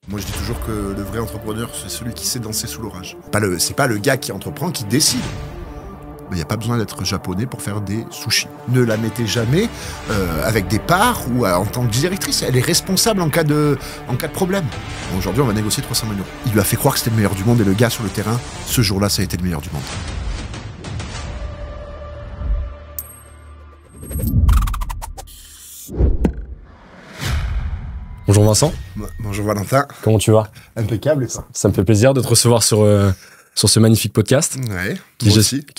Moi, je dis toujours que le vrai entrepreneur, c'est celui qui sait danser sous l'orage. C'est pas le gars qui entreprend qui décide. Il n'y a pas besoin d'être japonais pour faire des sushis. Ne la mettez jamais avec des parts ou en tant que directrice. Elle est responsable en cas de problème. Bon, aujourd'hui, on va négocier 300 000 €. Il lui a fait croire que c'était le meilleur du monde et le gars sur le terrain, ce jour-là, ça a été le meilleur du monde. Bonjour Vincent. Bonjour Valentin. Comment tu vas? Impeccable et ça. Ça me fait plaisir de te recevoir sur ce magnifique podcast. Ouais, qui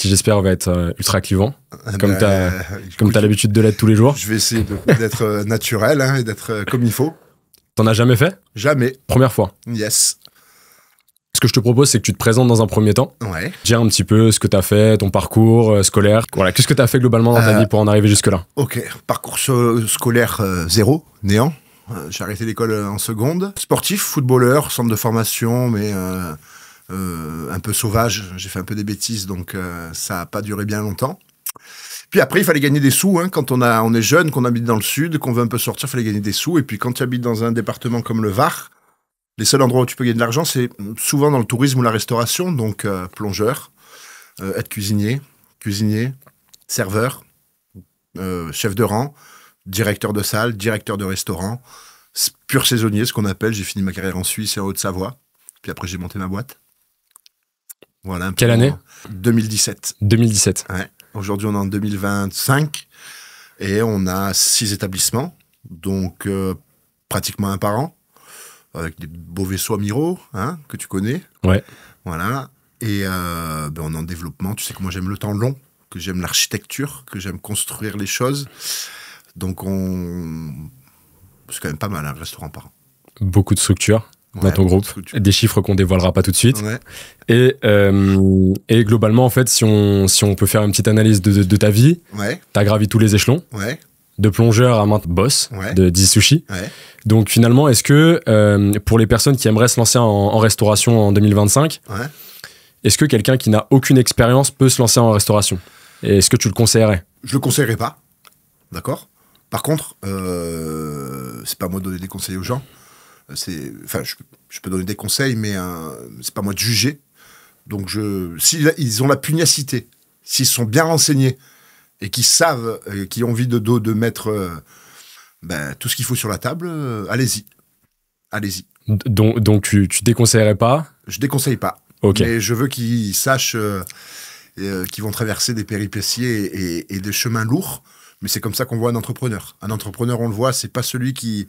j'espère va être ultra clivant, comme t'as l'habitude de l'être tous les jours. Je vais essayer d'être naturel et d'être comme il faut. T'en as jamais fait? Jamais. Première fois? Yes. Ce que je te propose, c'est que tu te présentes dans un premier temps. Ouais. Dire un petit peu ce que t'as fait, ton parcours scolaire. Voilà, qu'est-ce que t'as fait globalement dans ta vie pour en arriver jusque-là? Ok, parcours scolaire zéro, néant. J'ai arrêté l'école en seconde. Sportif, footballeur, centre de formation, mais un peu sauvage. J'ai fait un peu des bêtises, donc ça n'a pas duré bien longtemps. Puis après, il fallait gagner des sous. Quand on est jeune, qu'on habite dans le sud, qu'on veut un peu sortir, il fallait gagner des sous. Et puis quand tu habites dans un département comme le Var, les seuls endroits où tu peux gagner de l'argent, c'est souvent dans le tourisme ou la restauration. Donc plongeur, être cuisinier, serveur, chef de rang, directeur de salle, directeur de restaurant, pur saisonnier, ce qu'on appelle. J'ai fini ma carrière en Suisse et en Haute-Savoie. Puis après, j'ai monté ma boîte. Voilà. Quelle année? 2017. 2017. Ouais. Aujourd'hui, on est en 2025 et on a 6 établissements, donc pratiquement un par an, avec des beaux vaisseaux amiraux, que tu connais. Ouais. Voilà. Et on est en développement. Tu sais que moi, j'aime le temps long, que j'aime l'architecture, que j'aime construire les choses. Donc, c'est quand même pas mal, un restaurant par an. Beaucoup de structures dans ton groupe. Des chiffres qu'on dévoilera pas tout de suite. Ouais. Et globalement, en fait, si on peut faire une petite analyse de ta vie, ouais. T'as gravi tous les échelons. Ouais. De plongeur à maintenant boss de 10 sushis. Ouais. Donc finalement, est-ce que pour les personnes qui aimeraient se lancer en restauration en 2025, est-ce que quelqu'un qui n'a aucune expérience peut se lancer en restauration? Et est-ce que tu le conseillerais? Je le conseillerais pas. D'accord. Par contre, c'est pas à moi de donner des conseils aux gens. Je peux donner des conseils, mais c'est pas à moi de juger. Donc, s'ils ont la pugnacité, s'ils sont bien renseignés et qu'ils savent, qu'ils ont envie de mettre tout ce qu'il faut sur la table, allez-y. Allez-y. Donc tu déconseillerais pas? Je déconseille pas. Okay. Mais je veux qu'ils sachent qu'ils vont traverser des péripéties et des chemins lourds. Mais c'est comme ça qu'on voit un entrepreneur. Un entrepreneur, on le voit, c'est pas celui qui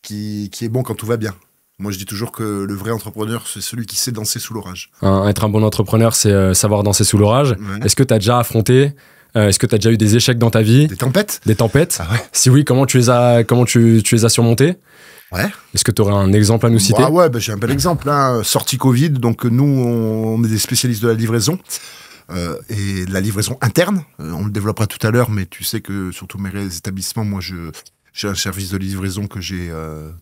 est bon quand tout va bien. Moi, je dis toujours que le vrai entrepreneur, c'est celui qui sait danser sous l'orage. Être un bon entrepreneur, c'est savoir danser sous l'orage. Ouais. Est-ce que tu as déjà affronté, est-ce que tu as déjà eu des échecs dans ta vie? Des tempêtes? Des tempêtes. Ah ouais. Si oui, comment tu les as surmontées? Ouais. Est-ce que tu aurais un exemple à nous citer? J'ai un bel exemple. Sortie Covid, donc nous, on est des spécialistes de la livraison. Et de la livraison interne, on le développera tout à l'heure, mais tu sais que sur tous mes établissements, moi j'ai un service de livraison que j'ai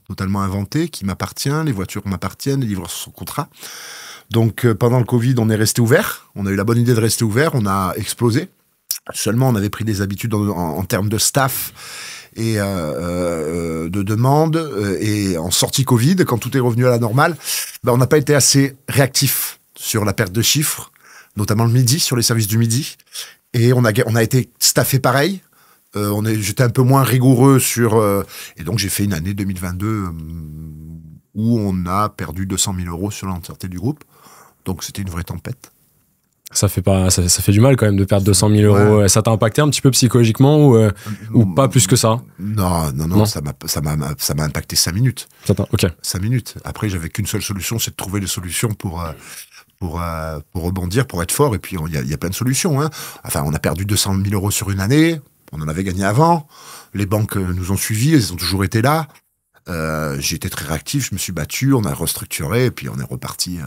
totalement inventé, qui m'appartient, les voitures m'appartiennent, les livreurs sont sous contrat. Donc pendant le Covid, on est resté ouvert, on a eu la bonne idée de rester ouvert, on a explosé. Seulement, on avait pris des habitudes en termes de staff et de demande, et en sortie Covid, quand tout est revenu à la normale, on n'a pas été assez réactif sur la perte de chiffres, notamment le midi, sur les services du midi. Et on a été staffé pareil. J'étais un peu moins rigoureux et donc, j'ai fait une année 2022 où on a perdu 200 000 € sur l'entièreté du groupe. Donc, c'était une vraie tempête. Ça fait du mal quand même de perdre 200 000 €. Ouais. Ça t'a impacté un petit peu psychologiquement ou pas plus que ça? Non, ça m'a impacté 5 minutes. Ok. 5 minutes. Après, j'avais qu'une seule solution, c'est de trouver des solutions pour rebondir, pour être fort. Et puis, il y a plein de solutions. Enfin, on a perdu 200 000 € sur une année. On en avait gagné avant. Les banques nous ont suivis. Elles ont toujours été là. J'ai été très réactif. Je me suis battu. On a restructuré. Et puis, on est reparti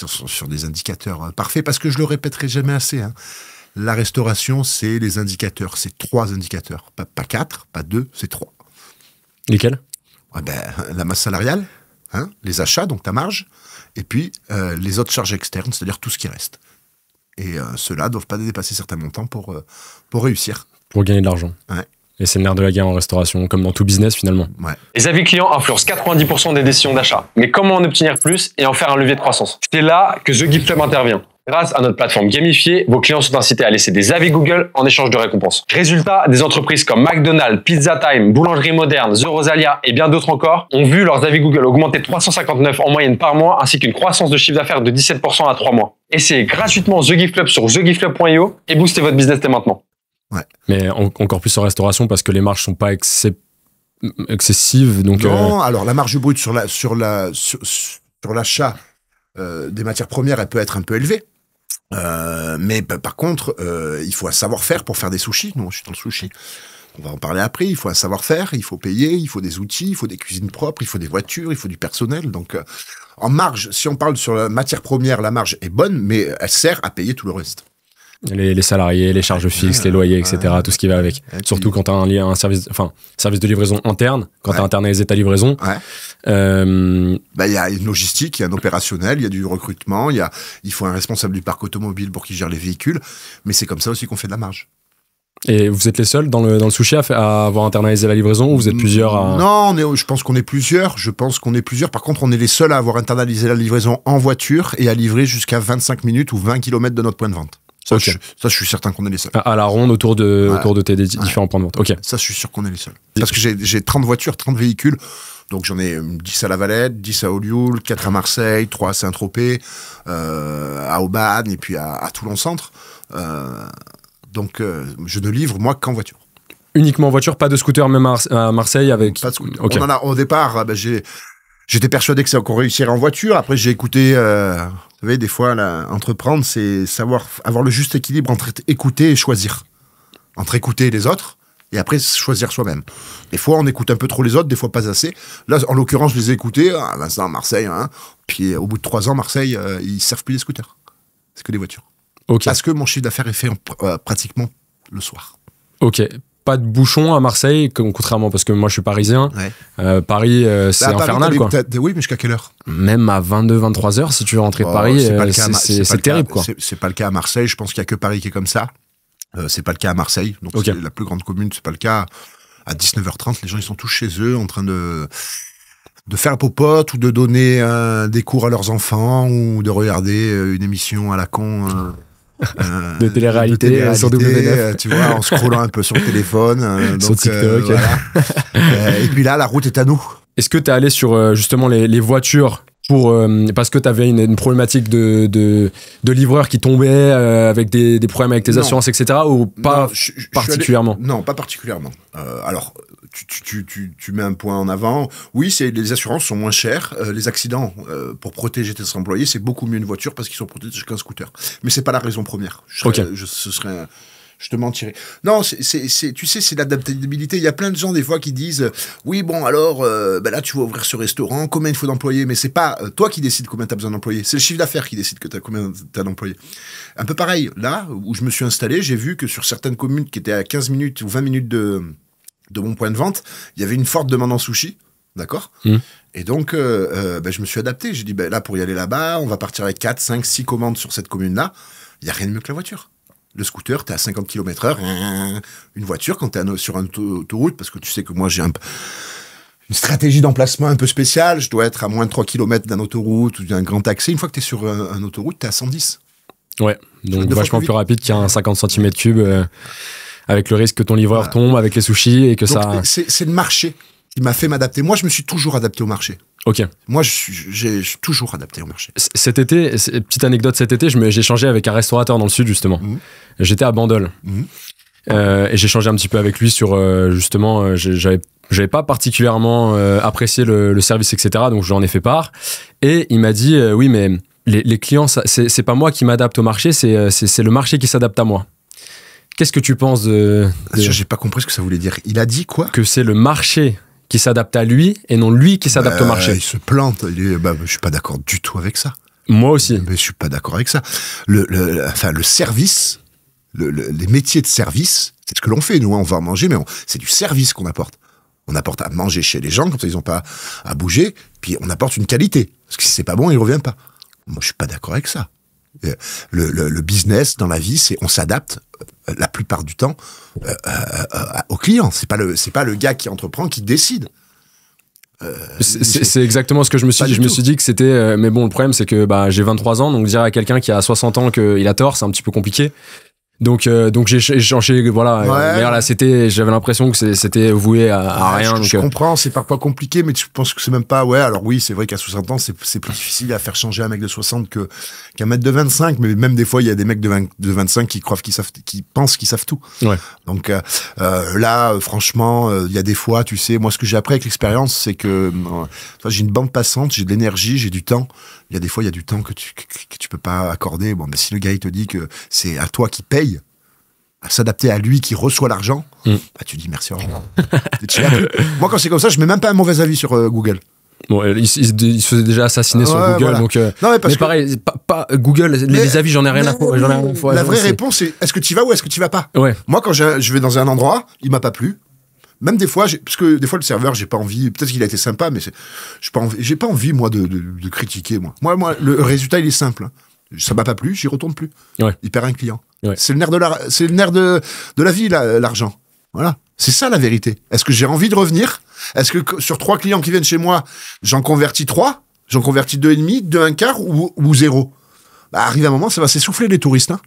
sur des indicateurs parfaits. Parce que je le répéterai jamais assez. La restauration, c'est les indicateurs. C'est 3 indicateurs. Pas 4, pas 2, c'est 3. Lesquels? La masse salariale, les achats, donc ta marge. Et puis, les autres charges externes, c'est-à-dire tout ce qui reste. Et ceux-là ne doivent pas dépasser certains montants pour réussir. Pour gagner de l'argent. Ouais. Et c'est le nerf de la guerre en restauration, comme dans tout business finalement. Ouais. Les avis clients influencent 90% des décisions d'achat. Mais comment en obtenir plus et en faire un levier de croissance? C'est là que The Gift Club intervient. Grâce à notre plateforme gamifiée, vos clients sont incités à laisser des avis Google en échange de récompenses. Résultat, des entreprises comme McDonald's, Pizza Time, Boulangerie Moderne, The Rosalia et bien d'autres encore ont vu leurs avis Google augmenter de 359 en moyenne par mois, ainsi qu'une croissance de chiffre d'affaires de 17% à 3 mois. Essayez gratuitement The Gift Club sur thegiftclub.io et boostez votre business dès maintenant. Ouais. Mais encore plus en restauration parce que les marges sont pas excessives. Donc non, alors la marge brute sur l'achat des matières premières, elle peut être un peu élevée. Mais par contre, il faut un savoir-faire pour faire des sushis. Nous, je suis dans le sushi. On va en parler après. Il faut un savoir-faire, il faut payer, il faut des outils, il faut des cuisines propres, il faut des voitures, il faut du personnel. Donc, en marge, si on parle sur la matière première, la marge est bonne, mais elle sert à payer tout le reste. Les salariés, les charges fixes, les loyers, etc., tout ce qui va avec. Surtout quand tu as un service de livraison interne, quand tu as internalisé ta livraison. Il y a une logistique, il y a un opérationnel, il y a du recrutement, il faut un responsable du parc automobile pour qu'il gère les véhicules, mais c'est comme ça aussi qu'on fait de la marge. Et vous êtes les seuls dans le sushi à avoir internalisé la livraison ou vous êtes plusieurs à... Non, je pense qu'on est plusieurs. Par contre, on est les seuls à avoir internalisé la livraison en voiture et à livrer jusqu'à 25 minutes ou 20 km de notre point de vente. Ça, okay. Je suis certain qu'on est les seuls. À la ronde, autour de tes différents points de vente. Ok. Ça, je suis sûr qu'on est les seuls. Parce que j'ai 30 voitures, 30 véhicules. Donc, j'en ai 10 à La Valette, 10 à Olioul, 4 à Marseille, 3 à Saint-Tropez, à Aubagne et puis à Toulon-Centre. Donc, je ne livre, moi, qu'en voiture. Uniquement en voiture, pas de scooter même à Marseille avec... Pas de scooter. Okay. Au départ, j'étais persuadé que qu'on réussirait en voiture. Après, j'ai écouté... vous savez, des fois, entreprendre, c'est savoir avoir le juste équilibre entre écouter et choisir. Entre écouter les autres et après choisir soi-même. Des fois, on écoute un peu trop les autres, des fois pas assez. Là, en l'occurrence, je les ai écoutés à Vincent, à Marseille. Puis au bout de 3 ans, Marseille, ils ne servent plus les scooters. C'est que des voitures. Okay. Parce que mon chiffre d'affaires est fait pratiquement le soir. Ok. Pas de bouchon à Marseille, contrairement, parce que moi je suis parisien. Ouais. Paris, c'est infernal, quoi. Oui, mais jusqu'à quelle heure? Même à 22-23 heures, si tu veux rentrer de Paris, c'est terrible, quoi. C'est pas le cas à Marseille. Je pense qu'il y a que Paris qui est comme ça. C'est pas le cas à Marseille. Donc, c'est la plus grande commune. C'est pas le cas. À 19h30, les gens, ils sont tous chez eux en train de faire popote ou de donner des cours à leurs enfants ou de regarder une émission à la con. De télé-réalité sur W9. Tu vois, en scrollant un peu sur le téléphone. Sur TikTok. Voilà. Et puis là, la route est à nous. Est-ce que tu es allé sur justement les voitures parce que tu avais une problématique de livreurs qui tombaient avec des problèmes avec tes assurances, etc. ou pas particulièrement? Non, pas particulièrement. Alors, tu mets un point en avant. Oui, les assurances sont moins chères. Les accidents, pour protéger tes employés, c'est beaucoup mieux une voiture parce qu'ils sont protégés qu'un scooter. Mais c'est pas la raison première. Je te mentirais. Non, tu sais, c'est l'adaptabilité. Il y a plein de gens, des fois, qui disent oui, bon, alors, là, tu vas ouvrir ce restaurant, combien il faut d'employés? Mais c'est pas toi qui décides combien tu as besoin d'employés. C'est le chiffre d'affaires qui décide combien tu as d'employés. Un peu pareil. Là, où je me suis installé, j'ai vu que sur certaines communes qui étaient à 15 minutes ou 20 minutes de mon point de vente, il y avait une forte demande en sushi. D'accord. Et donc, je me suis adapté. J'ai dit, là, pour y aller là-bas, on va partir avec 4, 5, 6 commandes sur cette commune-là. Il n'y a rien de mieux que la voiture. Le scooter, t'es à 50 km/h. Une voiture, quand t'es sur une autoroute, parce que tu sais que moi, j'ai une stratégie d'emplacement un peu spéciale. Je dois être à moins de 3 km d'un autoroute ou d'un grand accès. Une fois que t'es sur une autoroute, t'es à 110. Ouais, donc vachement plus rapide qu'un 50 cm3, avec le risque que ton livreur tombe avec les sushis et que donc, ça... C'est le marché qui m'a fait m'adapter. Moi, je me suis toujours adapté au marché. Ok. Moi, j'ai toujours adapté au marché. Cet été, petite anecdote, j'ai échangé avec un restaurateur dans le sud, justement. J'étais à Bandol. Et j'ai échangé un petit peu avec lui sur, justement, j'avais pas particulièrement apprécié le service, etc. Donc, j'en ai fait part. Et il m'a dit, oui, mais les clients, c'est pas moi qui m'adapte au marché, c'est le marché qui s'adapte à moi. Qu'est-ce que tu penses de... J'ai pas compris ce que ça voulait dire. Il a dit quoi? Que c'est le marché qui s'adapte à lui et non lui qui s'adapte au marché. Il se plante. Je suis pas d'accord du tout avec ça. Moi aussi. Mais je suis pas d'accord avec ça. Le service, les métiers de service, c'est ce que l'on fait. Nous, on va manger, mais c'est du service qu'on apporte. On apporte à manger chez les gens, comme ça ils n'ont pas à bouger, puis on apporte une qualité. Parce que si c'est pas bon, ils reviennent pas. Moi, je suis pas d'accord avec ça. Le business dans la vie, c'est on s'adapte la plupart du temps au client. C'est pas le gars qui entreprend qui décide. C'est exactement ce que je me suis dit. Je me suis dit que c'était. Mais bon, le problème, c'est que j'ai 23 ans, donc dire à quelqu'un qui a 60 ans qu'il a tort, c'est un petit peu compliqué. Donc j'ai changé, voilà. Ouais. Mais là, j'avais l'impression que c'était voué à rien. Je comprends, c'est parfois compliqué, mais tu penses que c'est même pas. Ouais, alors oui, c'est vrai qu'à 60 ans, c'est plus difficile à faire changer un mec de 60 qu'un mec de 25. Mais même des fois, il y a des mecs de 25 qui pensent qu'ils savent tout. Ouais. Donc là, franchement, il y a des fois, tu sais, moi, ce que j'ai appris avec l'expérience, c'est que j'ai une bande passante, j'ai de l'énergie, j'ai du temps. Il y a des fois, il y a du temps que tu peux pas accorder. Bon, mais si le gars il te dit que c'est à toi qui paye, à s'adapter à lui qui reçoit l'argent, tu dis merci au revoir. Moi, quand c'est comme ça, je mets même pas un mauvais avis sur Google. Bon, il se faisait déjà assassiner sur Google, voilà. Donc. Non, mais pareil, pas Google, les avis, j'en ai rien à foutre. La vraie réponse, c'est est-ce que tu y vas ou est-ce que tu y vas pas. Ouais. Moi, quand je vais dans un endroit, il m'a pas plu. Même des fois, parce que des fois le serveur, j'ai pas envie. Peut-être qu'il a été sympa, mais j'ai pas envie moi de critiquer moi. Moi, le résultat il est simple. Ça m'a pas plu, j'y retourne plus. Ouais. Il perd un client. Ouais. C'est le nerf de la vie, l'argent. Voilà. C'est ça la vérité. Est-ce que j'ai envie de revenir? Est-ce que sur 3 clients qui viennent chez moi, j'en convertis 3, j'en convertis 2,5, 2 un quart ou 0? Arrive un moment, ça va s'essouffler les touristes. Hein,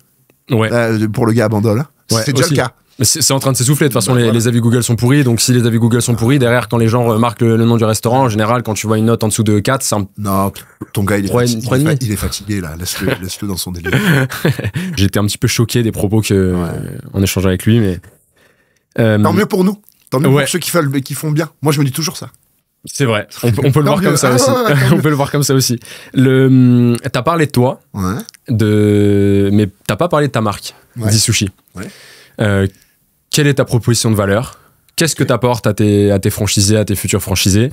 ouais. Pour le gars à Bandol. Hein. Ouais, c'est déjà aussi. le cas. Mais c'est en train de s'essouffler. De toute façon, les avis Google sont pourris. Donc, si les avis Google sont pourris, derrière, quand les gens remarquent le nom du restaurant, en général, quand tu vois une note en dessous de 4, c'est un... Non, ton gars, il est fatigué, là. Laisse-le dans son délire. J'étais un petit peu choqué des propos on échangeait avec lui, mais... Tant mieux pour nous. Tant mieux pour ceux qui font bien. Moi, je me dis toujours ça. C'est vrai. On peut le voir comme ça aussi. On peut le voir comme ça aussi. T'as parlé de toi, mais t'as pas parlé de ta marque, Zisushi. Ouais. Quelle est ta proposition de valeur? Qu'est-ce que t'apportes à tes franchisés, à tes futurs franchisés?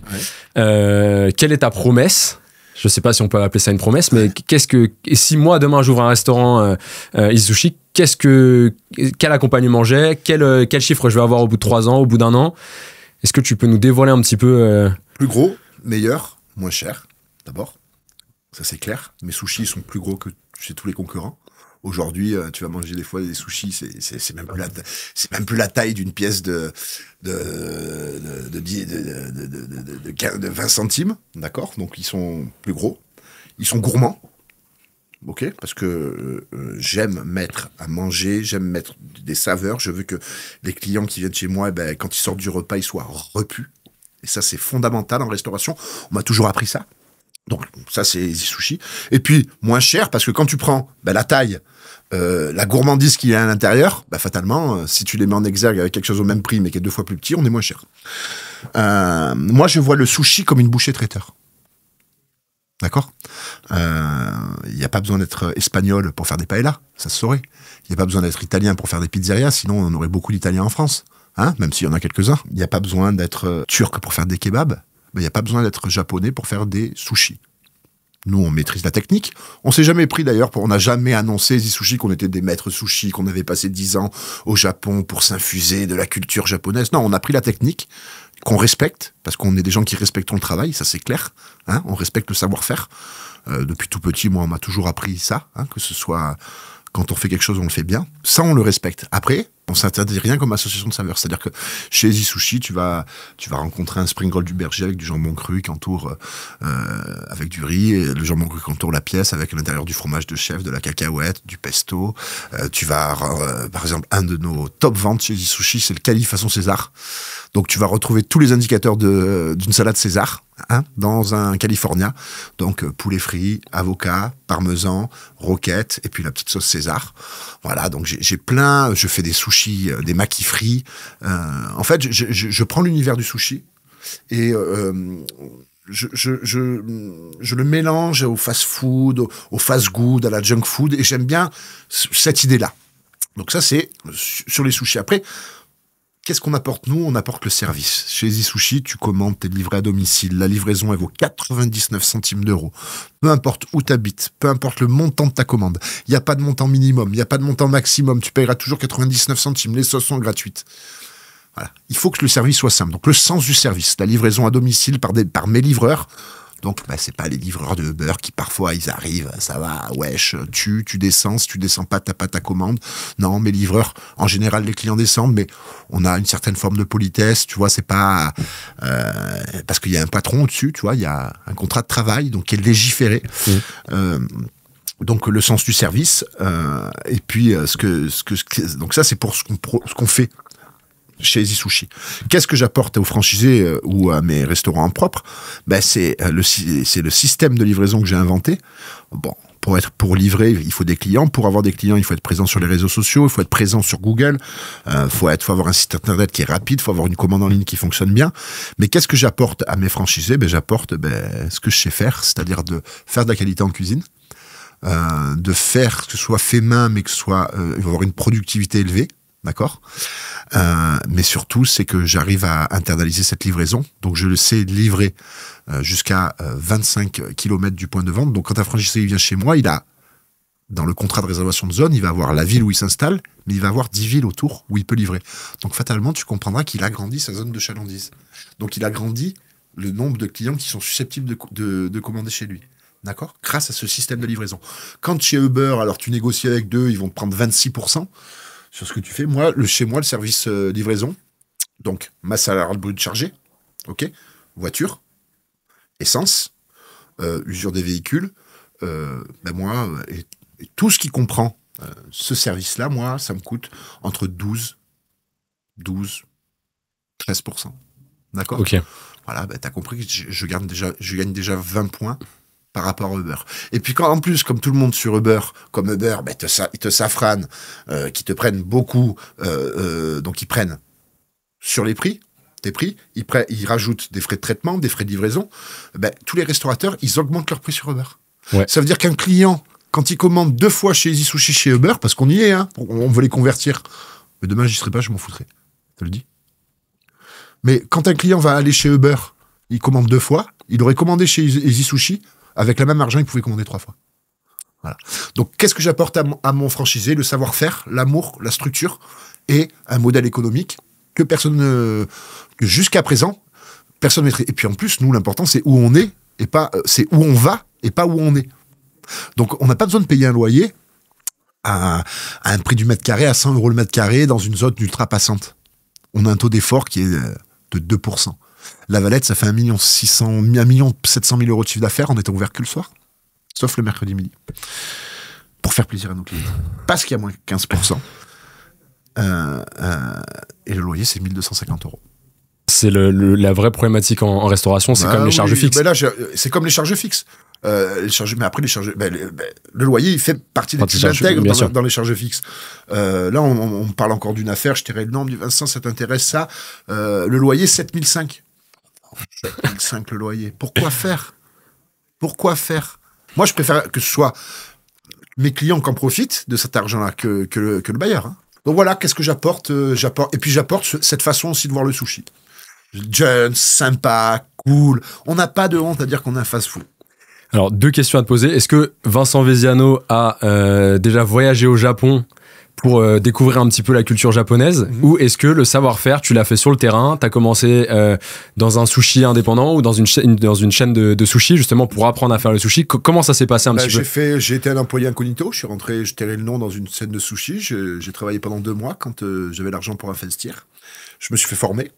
Quelle est ta promesse? Je sais pas si on peut appeler ça une promesse, mais si moi demain j'ouvre un restaurant Zisushi, quel accompagnement j'ai? Quel chiffre je vais avoir au bout de 3 ans, au bout d'1 an? Est-ce que tu peux nous dévoiler un petit peu Plus gros, meilleur, moins cher, d'abord. Ça, c'est clair. Mes sushis sont plus gros que chez tous les concurrents. Aujourd'hui, tu vas manger des fois des sushis, c'est même plus la taille d'une pièce de 20 centimes, d'accord? Donc, ils sont plus gros. Ils sont gourmands. Ok, parce que j'aime mettre à manger, j'aime mettre des saveurs. Je veux que les clients qui viennent chez moi, quand ils sortent du repas, ils soient repus. Et ça, c'est fondamental en restauration. On m'a toujours appris ça. Donc ça, c'est Zisushi. Et puis moins cher, parce que quand tu prends la taille, la gourmandise qu'il y a à l'intérieur, fatalement, si tu les mets en exergue avec quelque chose au même prix, mais qui est 2 fois plus petit, on est moins cher. Moi, je vois le sushi comme une bouchée traiteur. D'accord? Il n'y a pas besoin d'être espagnol pour faire des paellas, ça se saurait. Il n'y a pas besoin d'être italien pour faire des pizzerias, sinon on aurait beaucoup d'Italiens en France. Hein, même s'il y en a quelques-uns. Il n'y a pas besoin d'être turc pour faire des kebabs. Il n'y a pas besoin d'être japonais pour faire des sushis. Nous, on maîtrise la technique. On s'est jamais pris d'ailleurs, on n'a jamais annoncé Zisushi qu'on était des maîtres sushis, qu'on avait passé 10 ans au Japon pour s'infuser de la culture japonaise. Non, on a pris la technique qu'on respecte, parce qu'on est des gens qui respectent le travail, ça c'est clair. Hein, on respecte le savoir-faire. Depuis tout petit, moi, on m'a toujours appris ça, hein, que ce soit quand on fait quelque chose, on le fait bien. Ça, on le respecte. Après, on s'interdit rien comme association de saveurs. C'est-à-dire que chez Zisushi, tu vas rencontrer un spring roll du berger avec du jambon cru qui entoure avec du riz, et le jambon cru qui entoure la pièce avec à l'intérieur du fromage de chèvre, de la cacahuète, du pesto. Tu vas, par exemple, un de nos top ventes chez Zisushi, c'est le Cali façon César. Donc tu vas retrouver tous les indicateurs d'une salade César, hein, dans un California. Donc poulet frit, avocat, parmesan, roquette, et puis la petite sauce César. Voilà, donc j'ai plein, je fais des sushis, des makis frits. En fait, je prends l'univers du sushi et je le mélange au fast-food, au fast-good, à la junk food, et j'aime bien cette idée-là. Donc ça, c'est sur les sushis. Après, qu'est-ce qu'on apporte, nous? On apporte le service. Chez Zisushi, tu commandes, t'es livré à domicile. La livraison, elle vaut 99 centimes d'euros. Peu importe où t'habites, peu importe le montant de ta commande. Il n'y a pas de montant minimum, il n'y a pas de montant maximum. Tu paieras toujours 99 centimes. Les sauces sont gratuites. Voilà. Il faut que le service soit simple. Donc, le sens du service, la livraison à domicile par mes livreurs, Donc, c'est pas les livreurs de Uber qui, parfois, ils arrivent, ça va, wesh, tu descends, si tu descends pas, t'as pas ta commande. Non, mes livreurs, en général, les clients descendent, mais on a une certaine forme de politesse, tu vois, c'est pas... parce qu'il y a un patron au-dessus, tu vois, il y a un contrat de travail, donc qui est légiféré. Donc le sens du service, et puis donc ça c'est pour ce qu'on fait chez Easy Sushi. Qu'est-ce que j'apporte aux franchisés ou à mes restaurants propres? C'est le système de livraison que j'ai inventé. Bon, pour livrer, il faut des clients. Pour avoir des clients, il faut être présent sur les réseaux sociaux, il faut être présent sur Google, faut avoir un site internet qui est rapide, il faut avoir une commande en ligne qui fonctionne bien. Mais qu'est-ce que j'apporte à mes franchisés? J'apporte ce que je sais faire, c'est-à-dire de faire de la qualité en cuisine, de faire que ce soit fait main, mais que ce soit avoir une productivité élevée. D'accord, mais surtout, c'est que j'arrive à internaliser cette livraison. Donc, je le sais livrer jusqu'à 25 km du point de vente. Donc, quand un franchisé vient chez moi, il a, dans le contrat de réservation de zone, il va avoir la ville où il s'installe, mais il va avoir 10 villes autour où il peut livrer. Donc, fatalement, tu comprendras qu'il agrandit sa zone de chalandise. Donc, il agrandit le nombre de clients qui sont susceptibles de commander chez lui. D'accord, grâce à ce système de livraison. Quand chez Uber, alors tu négocies avec deux, ils vont te prendre 26%. Sur ce que tu fais, chez moi, le service livraison, donc masse salariale brute chargée, ok, voiture, essence, usure des véhicules, et tout ce qui comprend ce service-là, ça me coûte entre 12, 13%. D'accord ? Ok. Voilà, t'as compris que je gagne déjà 20 points par rapport à Uber. Et puis en plus, comme tout le monde sur Uber, ils te safranent, qui te prennent beaucoup, donc ils prennent sur tes prix, ils rajoutent des frais de traitement, des frais de livraison. Tous les restaurateurs, ils augmentent leur prix sur Uber. Ouais. Ça veut dire qu'un client, quand il commande 2 fois chez Easy Sushi chez Uber, parce qu'on y est, on veut les convertir, mais demain j'y serai pas, je m'en foutrai. Je te le dis. Mais quand un client va aller chez Uber, il commande 2 fois, il aurait commandé chez Easy Sushi, avec le même argent, il pouvait commander 3 fois. Voilà. Donc, qu'est-ce que j'apporte à mon franchisé? Le savoir-faire, l'amour, la structure et un modèle économique que que jusqu'à présent, personne ne maîtrise. Et puis en plus, nous, l'important, c'est où on est et pas, c'est où on va et pas où on est. Donc, on n'a pas besoin de payer un loyer à un prix du mètre carré, à 100 € le mètre carré, dans une zone ultra passante. On a un taux d'effort qui est de 2%. La Valette, ça fait 1 700 000 € de chiffre d'affaires en étant ouvert que le soir, sauf le mercredi midi, pour faire plaisir à nos clients. Parce qu'il y a moins 15%. Et le loyer, c'est 1 250 €. C'est la vraie problématique en restauration, c'est comme les charges fixes. Là, c'est comme les charges fixes. Mais après, le loyer, il fait partie des petits intègres dans les charges fixes. Là, on parle encore d'une affaire, je dirais le nom, Vincent, ça t'intéresse ça? Le loyer, 7 500 le loyer. Pourquoi faire? Moi, je préfère que ce soit mes clients qui en profitent de cet argent-là que le bailleur. Donc voilà, qu'est-ce que j'apporte? Et puis j'apporte cette façon aussi de voir le sushi. Jeune, sympa, cool. On n'a pas de honte à dire qu'on est un fast-food. Alors, 2 questions à te poser. Est-ce que Vincent Veziano a déjà voyagé au Japon pour découvrir un petit peu la culture japonaise, ou est-ce que le savoir-faire, tu l'as fait sur le terrain, tu as commencé dans un sushi indépendant ou dans une chaîne de sushi, justement, pour apprendre à faire le sushi? Comment ça s'est passé un petit peu? J'ai été un employé incognito, je terrais le nom dans une chaîne de sushi, j'ai travaillé pendant 2 mois quand j'avais l'argent pour investir. Je me suis fait former.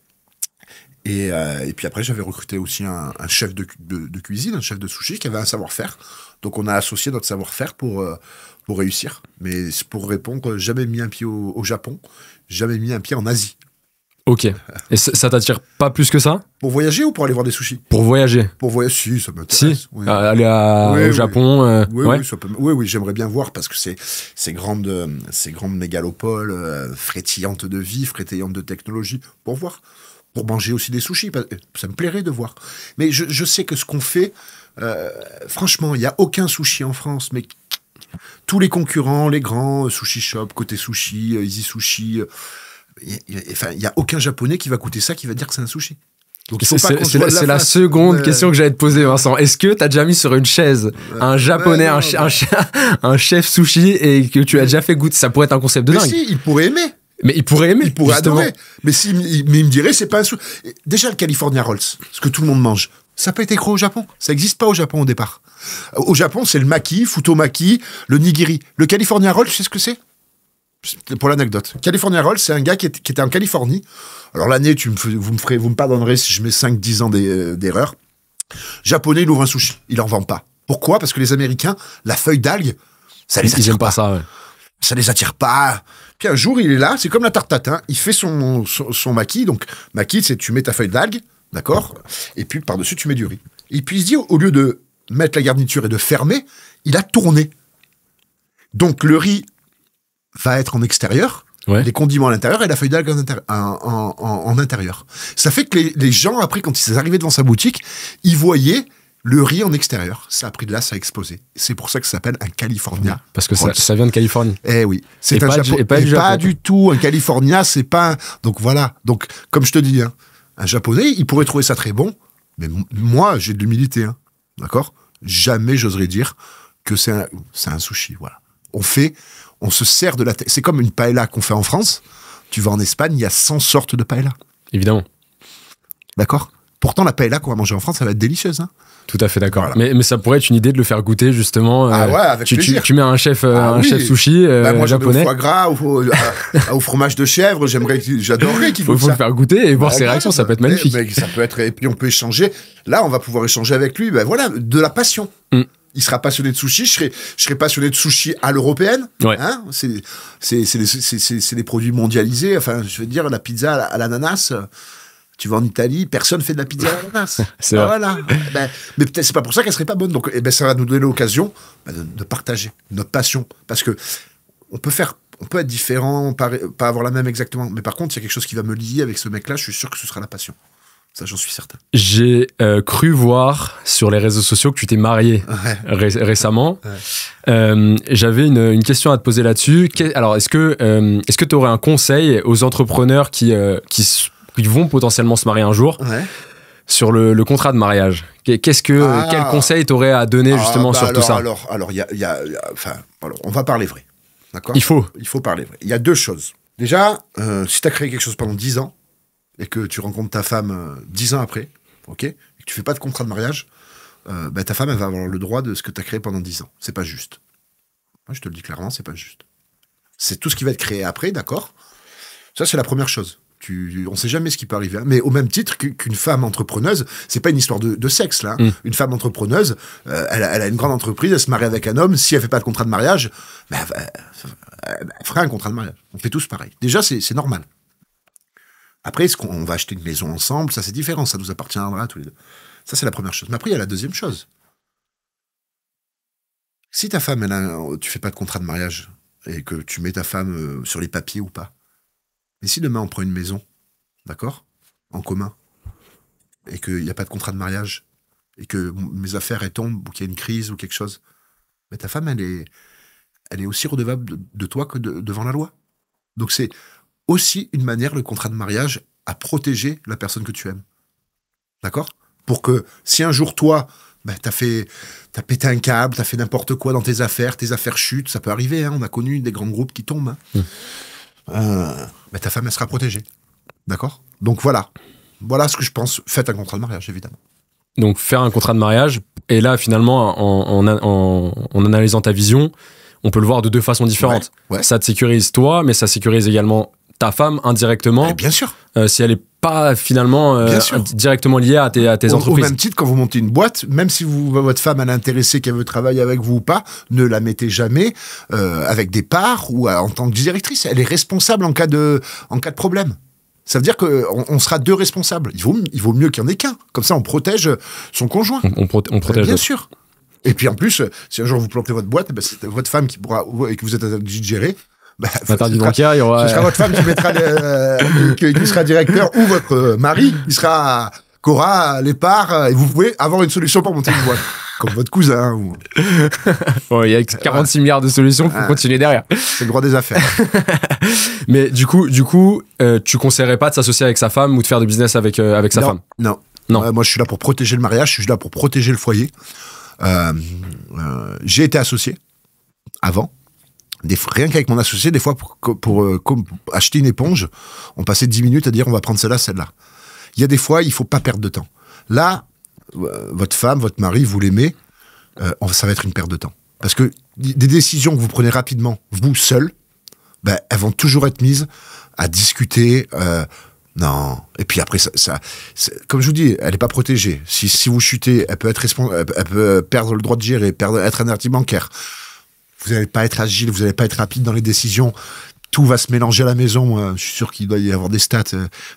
Et puis après, j'avais recruté aussi un chef de cuisine, un chef de sushi qui avait un savoir-faire. Donc on a associé notre savoir-faire pour réussir. Mais pour répondre, jamais mis un pied au Japon, jamais mis un pied en Asie. Ok. Et ça t'attire pas plus que ça? Pour voyager ou pour aller voir des sushis? Pour voyager. Pour voyager, si, ça m'intéresse. Si, oui. Aller au Japon. Oui, j'aimerais bien voir parce que ces grandes mégalopoles frétillantes de vie, frétillantes de technologie, pour voir. Pour manger aussi des sushis, ça me plairait de voir. Mais je sais que ce qu'on fait, franchement, il n'y a aucun sushi en France, mais tous les concurrents, les grands, Sushi Shop, Côté Sushi, Easy Sushi, il n'y a aucun japonais qui va goûter ça, qui va dire que c'est un sushi. C'est la seconde question que j'allais te poser, Vincent. Est-ce que tu as déjà mis sur une chaise un japonais, un chef sushi, et que tu as déjà fait goûter? Ça pourrait être un concept de dingue. Mais si, il pourrait aimer. Mais il pourrait aimer. Il pourrait adorer. Mais il me dirait, c'est pas un sushi. Déjà, le California Rolls, ce que tout le monde mange. Ça n'a pas été créé au Japon. Ça n'existe pas au Japon au départ. Au Japon, c'est le maki, futomaki, le nigiri. Le California Roll, tu sais ce que c'est? Pour l'anecdote. California Roll, c'est un gars qui était en Californie. Alors l'année, vous me pardonnerez si je mets 5-10 ans d'erreur. Japonais, il ouvre un sushi. Il en vend pas. Pourquoi? Parce que les Américains, la feuille d'algue, ça les attire pas. Ça, ouais. Ça les attire pas. Puis un jour, il est là, c'est comme la tarte tatin. Il fait son maki. Donc, maki, c'est tu mets ta feuille d'algue, d'accord? Et puis, par-dessus, tu mets du riz. Et puis, il se dit, au lieu de mettre la garniture et de fermer, il a tourné. Donc, le riz va être en extérieur, les condiments à l'intérieur et la feuille d'algue en intérieur. Ça fait que les gens, après, quand ils arrivaient devant sa boutique, ils voyaient le riz en extérieur. Ça a pris de là, ça a explosé. C'est pour ça que ça s'appelle un California. Parce que ça vient de Californie. Eh oui. C'est pas du tout. Un California, c'est pas un... Donc voilà. Donc, comme je te dis, hein, un Japonais, il pourrait trouver ça très bon, mais moi, j'ai de l'humilité. Hein, d'accord? Jamais j'oserais dire que c'est un sushi. Voilà. On se sert de la... C'est comme une paella qu'on fait en France. Tu vas en Espagne, il y a 100 sortes de paella. Évidemment. D'accord? Pourtant, la paella qu'on va manger en France, ça va être délicieuse. Hein. Tout à fait d'accord. Voilà. Mais ça pourrait être une idée de le faire goûter, justement. Ah ouais, avec plaisir. Tu mets un chef sushi moi, japonais. Au foie gras, au fromage de chèvre, j'adorerais qu'il faut le faire goûter et voir ses réactions, ça peut être magnifique. Ça peut être, et puis on peut échanger. Là, on va pouvoir échanger avec lui. Ben voilà, de la passion. Il sera passionné de sushi, je serai passionné de sushi à l'européenne. Ouais. Hein, c'est des produits mondialisés. Enfin, je veux dire, la pizza à l'ananas. Tu vas en Italie, personne fait de la pizza à l'ananas. C'est vrai. Voilà. Mais peut-être c'est pas pour ça qu'elle serait pas bonne. Donc, ça va nous donner l'occasion de partager notre passion, parce que on peut être différent, pas avoir la même exactement. Mais par contre, il y a quelque chose qui va me lier avec ce mec-là. Je suis sûr que ce sera la passion. Ça, j'en suis certain. J'ai cru voir sur les réseaux sociaux que tu t'es marié récemment. Ouais. J'avais une question à te poser là-dessus. Alors, est-ce que tu aurais un conseil aux entrepreneurs qui vont potentiellement se marier un jour sur le contrat de mariage? Quel conseil t'aurais à donner justement sur tout ça? Alors, on va parler vrai. D'accord? Il faut parler vrai. Il y a deux choses. Déjà, si tu as créé quelque chose pendant 10 ans, et que tu rencontres ta femme 10 ans après, ok, et que tu fais pas de contrat de mariage, ta femme, elle va avoir le droit de ce que tu as créé pendant 10 ans. C'est pas juste. Moi, je te le dis clairement, c'est pas juste. C'est tout ce qui va être créé après, d'accord? Ça, c'est la première chose. On sait jamais ce qui peut arriver. Hein. Mais au même titre qu'une femme entrepreneuse, c'est pas une histoire de sexe, là. Hein. Une femme entrepreneuse, elle a une grande entreprise, elle se marie avec un homme, si elle fait pas de contrat de mariage, elle fera un contrat de mariage. On fait tous pareil. Déjà, c'est normal. Après, est-ce qu'on va acheter une maison ensemble? Ça, c'est différent. Ça nous appartiendra tous les deux. Ça, c'est la première chose. Mais après, il y a la deuxième chose. Si ta femme, tu fais pas de contrat de mariage et que tu mets ta femme sur les papiers ou pas, mais si demain, on prend une maison, d'accord, en commun, et qu'il n'y a pas de contrat de mariage, et que mes affaires, elles tombent, ou qu'il y a une crise ou quelque chose, mais ta femme, elle est aussi redevable de toi que devant la loi. Donc, c'est aussi une manière, le contrat de mariage, à protéger la personne que tu aimes. D'accord? Pour que si un jour, toi, t'as pété un câble, t'as fait n'importe quoi dans tes affaires chutent, ça peut arriver, hein, on a connu des grands groupes qui tombent. Hein. Ta femme, elle sera protégée. D'accord? Donc voilà. Voilà ce que je pense. Faites un contrat de mariage, évidemment. Donc faire un contrat de mariage, et là, finalement, en analysant ta vision, on peut le voir de deux façons différentes. Ouais. Ça te sécurise toi, mais ça sécurise également ta femme indirectement. Mais bien sûr. Si elle n'est pas finalement directement liée à tes entreprises. Au même titre, quand vous montez une boîte, même si votre femme elle est intéressée, qu'elle veut travailler avec vous ou pas, ne la mettez jamais avec des parts ou en tant que directrice. Elle est responsable en cas de problème. Ça veut dire qu'on sera deux responsables. Il vaut mieux qu'il n'y en ait qu'un. Comme ça, on protège son conjoint. On protège. Bien sûr. Et puis en plus, si un jour vous plantez votre boîte, c'est votre femme qui pourra, et que vous êtes interdit de gérer. Interdit bancaire, il y aura. Ce sera votre femme qui mettra qui sera directeur, ou votre mari qui aura les parts, et vous pouvez avoir une solution pour monter une boîte. Comme votre cousin. Bon, il y a 46 milliards de solutions pour continuer derrière. C'est le droit des affaires. Mais du coup, tu conseillerais pas de s'associer avec sa femme ou de faire du business avec sa femme? Non. Moi, je suis là pour protéger le mariage, je suis là pour protéger le foyer. J'ai été associé avant. Rien qu'avec mon associé, des fois, pour acheter une éponge, on passait 10 minutes à dire on va prendre celle-là. Il y a des fois, il faut pas perdre de temps. Là, votre femme, votre mari, vous l'aimez, ça va être une perte de temps. Parce que des décisions que vous prenez rapidement, vous seul, ben, elles vont toujours être mises à discuter. Non. Et puis après, comme je vous dis, elle n'est pas protégée. Si vous chutez, elle peut perdre le droit de gérer, être un article bancaire. Vous n'allez pas être agile, vous n'allez pas être rapide dans les décisions. Tout va se mélanger à la maison. Je suis sûr qu'il doit y avoir des stats,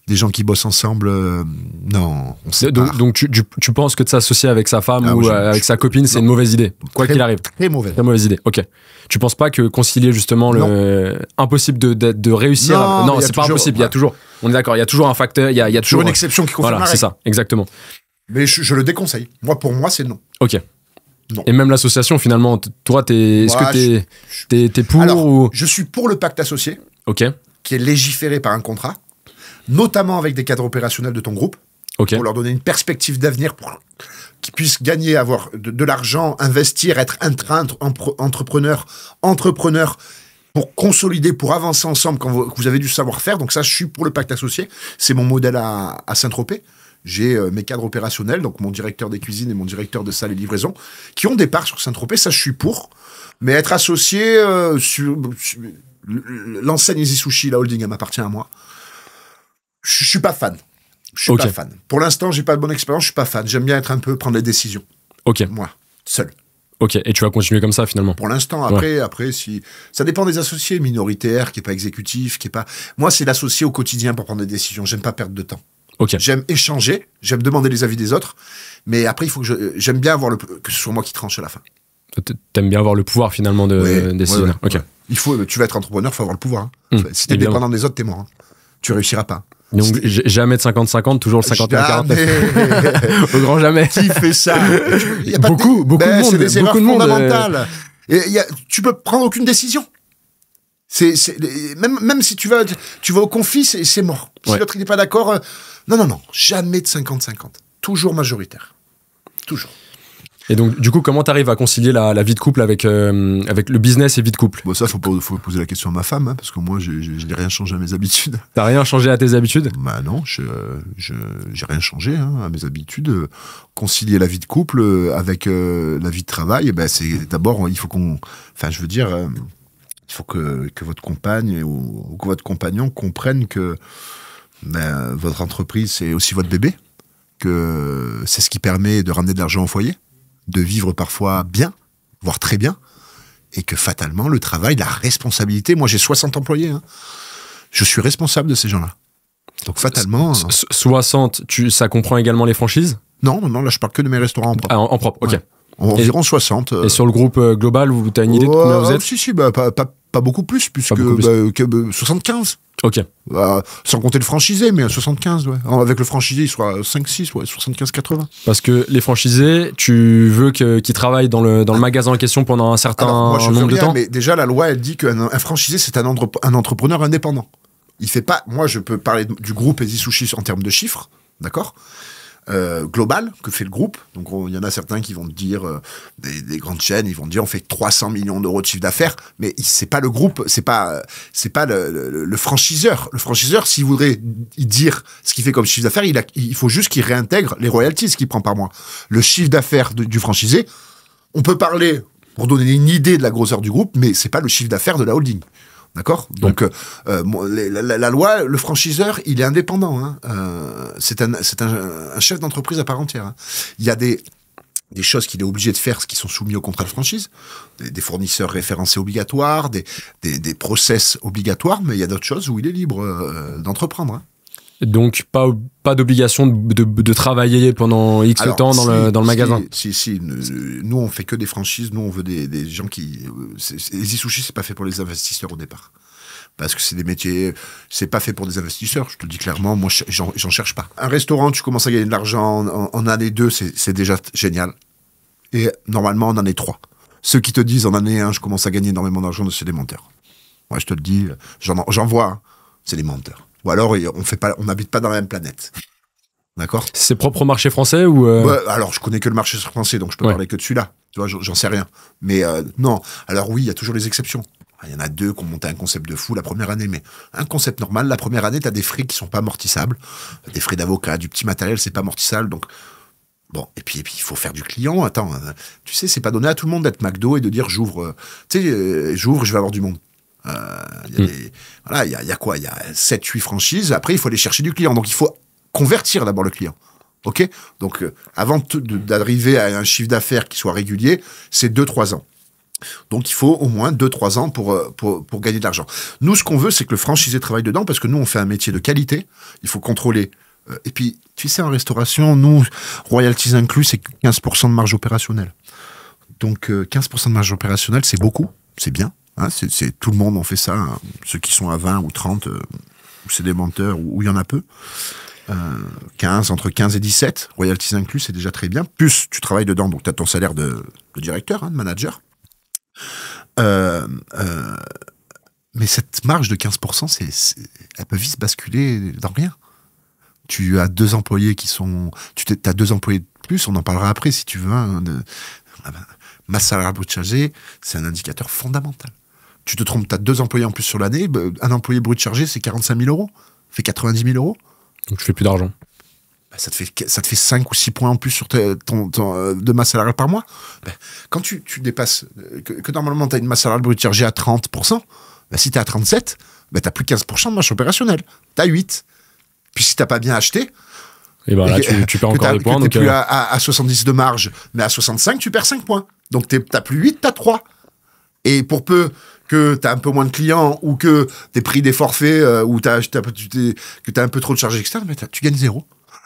des gens qui bossent ensemble. Non, on sait pas. Donc tu penses que de s'associer avec sa femme ou avec sa copine, c'est une mauvaise idée, quoi qu'il arrive. Très mauvaise. Très mauvaise idée. Ok. Tu penses pas que concilier justement impossible de réussir. Non, c'est pas impossible. Il y a toujours. On est d'accord. Il y a toujours un facteur. Il y a toujours une exception qui confirme. Voilà, c'est ça, exactement. Mais je le déconseille. Pour moi, c'est non. Ok. Non. Et même l'association, finalement, toi, est-ce que t'es pour ou... Je suis pour le pacte associé, qui est légiféré par un contrat, notamment avec des cadres opérationnels de ton groupe, pour leur donner une perspective d'avenir, pour qu'ils puissent gagner, avoir de l'argent, investir, être entrepreneur, pour consolider, pour avancer ensemble quand vous avez du savoir-faire. Donc ça, je suis pour le pacte associé. C'est mon modèle à Saint-Tropez. J'ai mes cadres opérationnels, donc mon directeur des cuisines et mon directeur de salle et livraison, qui ont des parts sur Saint-Tropez, ça je suis pour. Mais être associé sur l'enseigne Easy Sushi, la holding, elle m'appartient à moi. Je suis pas fan. Je suis pas fan. Pour l'instant, j'ai pas de bonne expérience, je suis pas fan. J'aime bien prendre les décisions. Moi, seul. Ok, et tu vas continuer comme ça finalement? Pour l'instant, après, si ça dépend des associés, minoritaires, qui est pas exécutif, qui est pas. Moi, c'est l'associé au quotidien pour prendre des décisions. J'aime pas perdre de temps. J'aime échanger, j'aime demander les avis des autres, mais après, il faut que j'aime bien avoir que ce soit moi qui tranche à la fin. T'aimes bien avoir le pouvoir finalement de décider. Ouais. Tu vas être entrepreneur, il faut avoir le pouvoir. Hein. Si t'es dépendant des autres, t'es mort. Hein. Tu réussiras pas. Donc jamais de 50-50, toujours le 51-49. Au grand jamais. Qui fait ça? Beaucoup de monde. C'est des erreurs fondamentales. Tu peux prendre aucune décision. Même si tu vas au conflit, c'est mort. Si l'autre n'est pas d'accord, non, jamais de 50-50. Toujours majoritaire. Toujours. Et donc, du coup, comment t'arrives à concilier la vie de couple avec le business et vie de couple? Bon, ça, faut poser la question à ma femme, hein, parce que moi, je n'ai rien changé à mes habitudes. T'as rien changé à tes habitudes? Bah non, j'ai rien changé à mes habitudes. Concilier la vie de couple avec la vie de travail, c'est d'abord, il faut il faut que votre compagne ou que votre compagnon comprenne que votre entreprise, c'est aussi votre bébé, que c'est ce qui permet de ramener de l'argent au foyer, de vivre parfois bien, voire très bien, et que fatalement, le travail, la responsabilité... Moi, j'ai 60 employés. Hein. Je suis responsable de ces gens-là. Donc, fatalement... 60, ça comprend également les franchises? Non, là, je parle que de mes restaurants en propre. Ah, en propre, ok. Ouais. Environ 60. Et sur le groupe global, tu as une idée de combien vous êtes? Si, pas beaucoup plus, puisque 75. Ok. Sans compter le franchisé, mais 75, ouais. Avec le franchisé, il sera 5-6, 75-80. Parce que les franchisés, tu veux qu'ils travaillent dans le magasin en question pendant un certain nombre de temps? Mais déjà, la loi, elle dit qu'un franchisé, c'est un entrepreneur indépendant. Il fait pas... Moi, je peux parler du groupe Easy Sushi en termes de chiffres, d'accord ? Global, que fait le groupe. Donc, il y en a certains qui vont te dire, des grandes chaînes, ils vont te dire, on fait 300 millions d'euros de chiffre d'affaires, mais c'est pas le groupe, c'est pas le franchiseur. Le franchiseur, s'il voudrait dire ce qu'il fait comme chiffre d'affaires, il faut juste qu'il réintègre les royalties qu'il prend par mois. Le chiffre d'affaires du franchisé, on peut parler, pour donner une idée de la grosseur du groupe, mais c'est pas le chiffre d'affaires de la holding. D'accord ? Donc, la loi, le franchiseur, il est indépendant. Hein. C'est un chef d'entreprise à part entière. Hein. Il y a des choses qu'il est obligé de faire qui sont soumis au contrat de franchise, des fournisseurs référencés obligatoires, des process obligatoires, mais il y a d'autres choses où il est libre d'entreprendre. Hein. Donc, pas d'obligation de travailler pendant X temps dans le magasin. Si. Nous, on fait que des franchises. Nous, on veut des gens qui... Easy Sushi, c'est pas fait pour les investisseurs au départ. Parce que c'est des métiers... C'est pas fait pour des investisseurs. Je te le dis clairement, moi, j'en cherche pas. Un restaurant, tu commences à gagner de l'argent en année 2, c'est déjà génial. Et normalement, en année 3. Ceux qui te disent en année 1, je commence à gagner énormément d'argent, c'est des menteurs. Moi, je te le dis, j'en vois, hein, c'est des menteurs. Ou alors, on n'habite pas dans la même planète. D'accord ? C'est propre au marché français ou alors, je connais que le marché français, donc je peux parler que de celui-là. Tu vois, j'en sais rien. Mais non. Alors oui, il y a toujours les exceptions. Il y en a 2 qui ont monté un concept de fou la première année, mais un concept normal, la première année, tu as des frais qui sont pas amortissables. Des frais d'avocat, du petit matériel, c'est pas amortissable. Donc, Bon, et puis il faut faire du client. Attends, tu sais, c'est pas donné à tout le monde d'être McDo et de dire j'ouvre, tu sais, j'ouvre, je vais avoir du monde. Voilà, il y a quoi? Il y a 7-8 franchises. Après, il faut aller chercher du client. Donc, il faut convertir d'abord le client. OK? Donc, avant d'arriver à un chiffre d'affaires qui soit régulier, c'est 2-3 ans. Donc, il faut au moins 2-3 ans pour gagner de l'argent. Nous, ce qu'on veut, c'est que le franchisé travaille dedans parce que nous, on fait un métier de qualité. Il faut contrôler. Et puis, tu sais, en restauration, nous, royalties inclus, c'est 15% de marge opérationnelle. Donc, 15% de marge opérationnelle, c'est beaucoup. C'est bien. Hein, tout le monde en fait ça. Hein. Ceux qui sont à 20 ou 30, c'est des menteurs, ou il y en a peu. 15, entre 15 et 17, royalties inclus, c'est déjà très bien. Plus, tu travailles dedans, donc tu as ton salaire de directeur, hein, de manager. Mais cette marge de 15%, elle peut vite basculer dans rien. Tu as 2 employés qui sont... Tu as 2 employés de plus, on en parlera après si tu veux. Hein, masse salariale brute chargée, c'est un indicateur fondamental. Tu te trompes, tu as 2 employés en plus sur l'année, un employé brut chargé, c'est 45 000 euros, fait 90 000 euros. Donc tu fais plus d'argent. Ça te fait 5 ou 6 points en plus sur de masse salariale par mois. Quand tu dépasses, que normalement tu as une masse salariale brute chargée à 30%, si tu es à 37%, tu n'as plus 15% de marge opérationnelle. Tu as 8%. Puis si tu n'as pas bien acheté, et ben là, tu perds encore des points. Tu n'es plus à 70 de marge, mais à 65, tu perds 5 points. Donc tu n'as plus 8, tu as 3. Et pour peu que tu as un peu moins de clients ou que tu pris des forfaits ou que tu as un peu trop de charges externes, mais tu gagnes 0.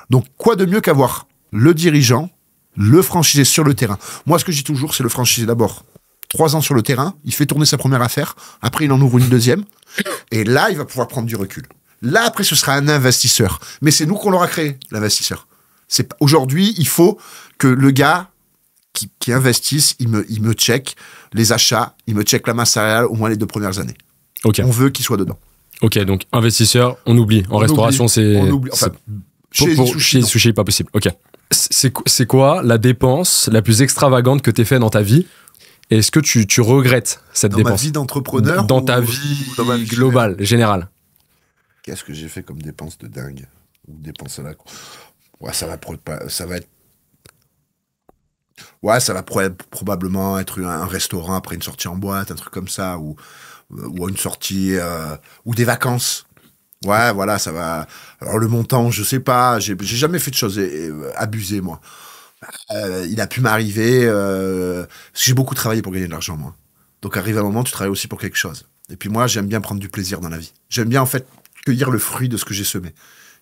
Donc quoi de mieux qu'avoir le dirigeant, le franchisé sur le terrain. Moi, ce que je dis toujours, c'est le franchisé d'abord. 3 ans sur le terrain, il fait tourner sa première affaire, après il en ouvre une deuxième, et là, il va pouvoir prendre du recul. Là, après, ce sera un investisseur. Mais c'est nous qu'on l'aura créé, l'investisseur. Aujourd'hui, il faut que le gars qui investisse, il me check les achats, il me check la masse salariale au moins les 2 premières années. Okay. On veut qu'il soit dedans. Ok, donc investisseur, on oublie. En restauration, c'est... On oublie. Enfin, chez les sushis, pas possible. Ok. C'est quoi la dépense la plus extravagante que tu aies fait dans ta vie? Et est-ce que tu regrettes cette dépense? Dans ma vie d'entrepreneur? Dans ta vie globale, générale. Qu'est-ce que j'ai fait comme dépense de dingue? Ou dépense à la... Ouais, ça va être... Ouais, ça va probablement être un restaurant après une sortie en boîte, un truc comme ça, ou une sortie, ou des vacances. Ouais, voilà, ça va... Alors le montant, je sais pas, j'ai jamais fait de choses abusées, moi. Il a pu m'arriver... parce que j'ai beaucoup travaillé pour gagner de l'argent, moi. Donc arrive un moment, tu travailles aussi pour quelque chose. Et puis moi, j'aime bien prendre du plaisir dans la vie. J'aime bien, en fait, cueillir le fruit de ce que j'ai semé.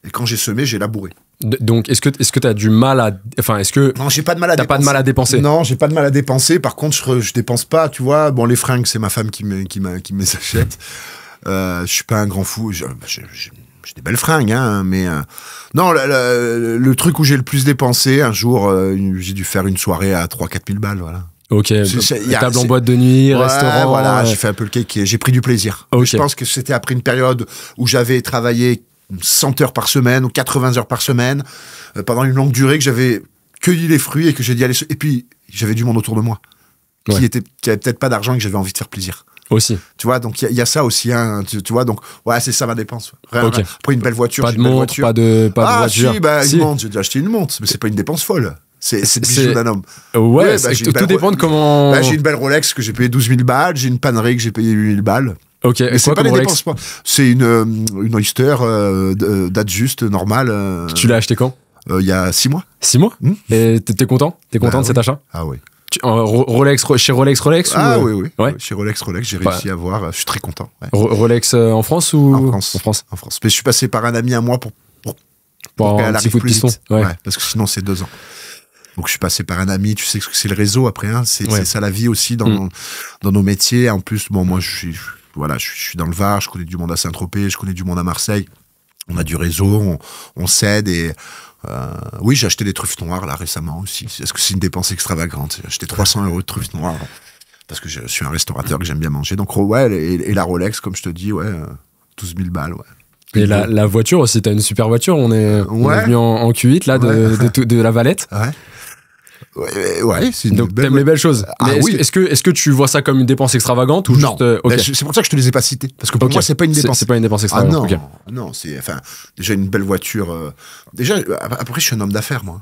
Et quand j'ai semé, j'ai labouré. Donc, est-ce que tu as du mal à... Enfin, est-ce que... Non, j'ai pas de mal à dépenser. T'as pas de mal à dépenser? Non, j'ai pas de mal à dépenser. Par contre, je dépense pas, tu vois. Bon, les fringues, c'est ma femme qui me les achète. Je suis pas un grand fou. J'ai des belles fringues, hein, mais... Non, le truc où j'ai le plus dépensé, un jour, j'ai dû faire une soirée à 3-4 000 balles, voilà. Ok, table en boîte de nuit, ouais, restaurant... Voilà, j'ai fait un peu le cake, j'ai pris du plaisir. Okay. Je pense que c'était après une période où j'avais travaillé 100 heures par semaine ou 80 heures par semaine, pendant une longue durée, que j'avais cueilli les fruits et que j'ai dit allez... Et puis, j'avais du monde autour de moi, qui avait peut-être pas d'argent et que j'avais envie de faire plaisir. Aussi. Tu vois, donc il y a ça aussi, hein, tu vois, donc ouais, c'est ça ma dépense. Okay. Après une belle voiture, pas de montre, pas de voiture. Si, une montre, j'ai déjà acheté une montre, mais c'est pas une dépense folle. C'est le bijou d'un homme. Ouais, tout dépend de comment... j'ai une belle Rolex que j'ai payé 12 000 balles, j'ai une Panerai que j'ai payé 8 000 balles. Ok, mais c'est pas des dépenses. C'est une Oyster date juste, normale. Tu l'as acheté quand? Il y a 6 mois. 6 mois? Et t'es content? T'es content de cet achat? Ah oui. Chez Rolex Ah ou... oui. Ouais. Chez Rolex, j'ai réussi à avoir. Je suis très content. Ouais. Rolex en France ou... En France. Mais je suis passé par un ami à moi pour qu'elle arrive plus vite. Ouais, parce que sinon, c'est 2 ans. Donc, je suis passé par un ami. Tu sais que c'est le réseau après. Hein, c'est ça la vie aussi dans nos métiers. En plus, bon, moi, je suis dans le Var. Je connais du monde à Saint-Tropez. Je connais du monde à Marseille. On a du réseau. On s'aide et... oui, j'ai acheté des truffes noires là récemment aussi. Est-ce que c'est une dépense extravagante? J'ai acheté 300 € de truffes noires parce que je suis un restaurateur que j'aime bien manger. Donc ouais, et la Rolex, comme je te dis, 12 000 balles. Ouais. Et la voiture aussi, t'as une super voiture. On est venu en Q8 là de la Valette. Ouais, c'est une donc t'aimes les belles choses. Mais est-ce que tu vois ça comme une dépense extravagante ou non? Juste, c'est pour ça que je te les ai pas cités parce que pour moi c'est pas une dépense. C'est pas une dépense extravagante. Non, c'est déjà une belle voiture. Déjà après je suis un homme d'affaires moi.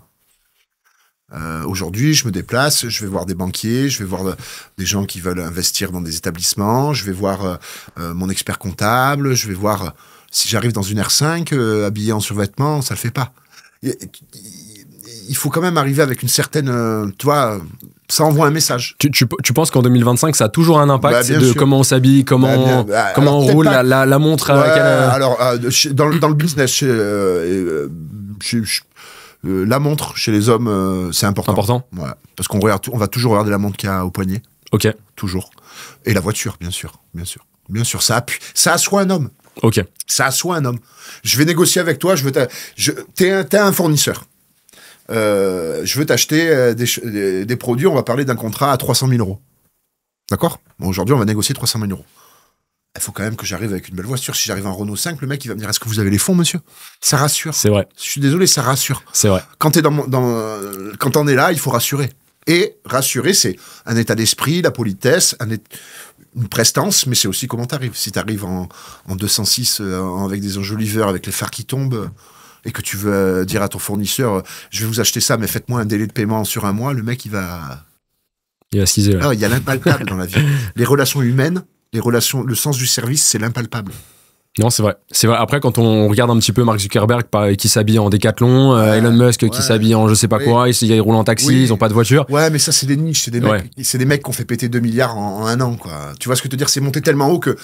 Aujourd'hui, je me déplace, je vais voir des banquiers, je vais voir des gens qui veulent investir dans des établissements, je vais voir mon expert comptable, je vais voir si j'arrive dans une R5 habillé en survêtement, ça le fait pas. Il faut quand même arriver avec une certaine, tu vois, ça envoie un message. Tu penses qu'en 2025, ça a toujours un impact de sûr. comment on s'habille, comment on roule la montre Alors, dans le business, la montre chez les hommes, c'est important. Ouais. Parce qu'on va toujours regarder la montre qu'il y a au poignet. Ok. Toujours. Et la voiture, bien sûr. Ça assoit un homme. Ok. Ça assoit un homme. Je vais négocier avec toi. T'es un fournisseur. Je veux t'acheter des produits. On va parler d'un contrat à 300 000 euros. D'accord ? Bon, aujourd'hui, on va négocier 300 000 euros. Il faut quand même que j'arrive avec une belle voiture. Si j'arrive en Renault 5, le mec, il va me dire, est-ce que vous avez les fonds, monsieur ? Ça rassure. C'est vrai. Je suis désolé, ça rassure. C'est vrai. Quand quand on est là, il faut rassurer. Et rassurer, c'est un état d'esprit, la politesse, une prestance, mais c'est aussi comment t'arrives. Si t'arrives en 206, avec des enjoliveurs, avec les phares qui tombent, et que tu veux dire à ton fournisseur, je vais vous acheter ça, mais faites-moi un délai de paiement sur un mois, le mec, il va schizer. Ah, il y a l'impalpable dans la vie. Les relations humaines, le sens du service, c'est l'impalpable. Non, c'est vrai. Après, quand on regarde un petit peu Mark Zuckerberg qui s'habille en Décathlon, Elon Musk qui s'habille en je sais pas quoi, ils roulent en taxi, ils ont pas de voiture. Ouais, mais ça, c'est des niches, c'est des mecs qui ont fait péter 2 milliards en un an, quoi. Tu vois ce que je veux te dire? C'est monté tellement haut que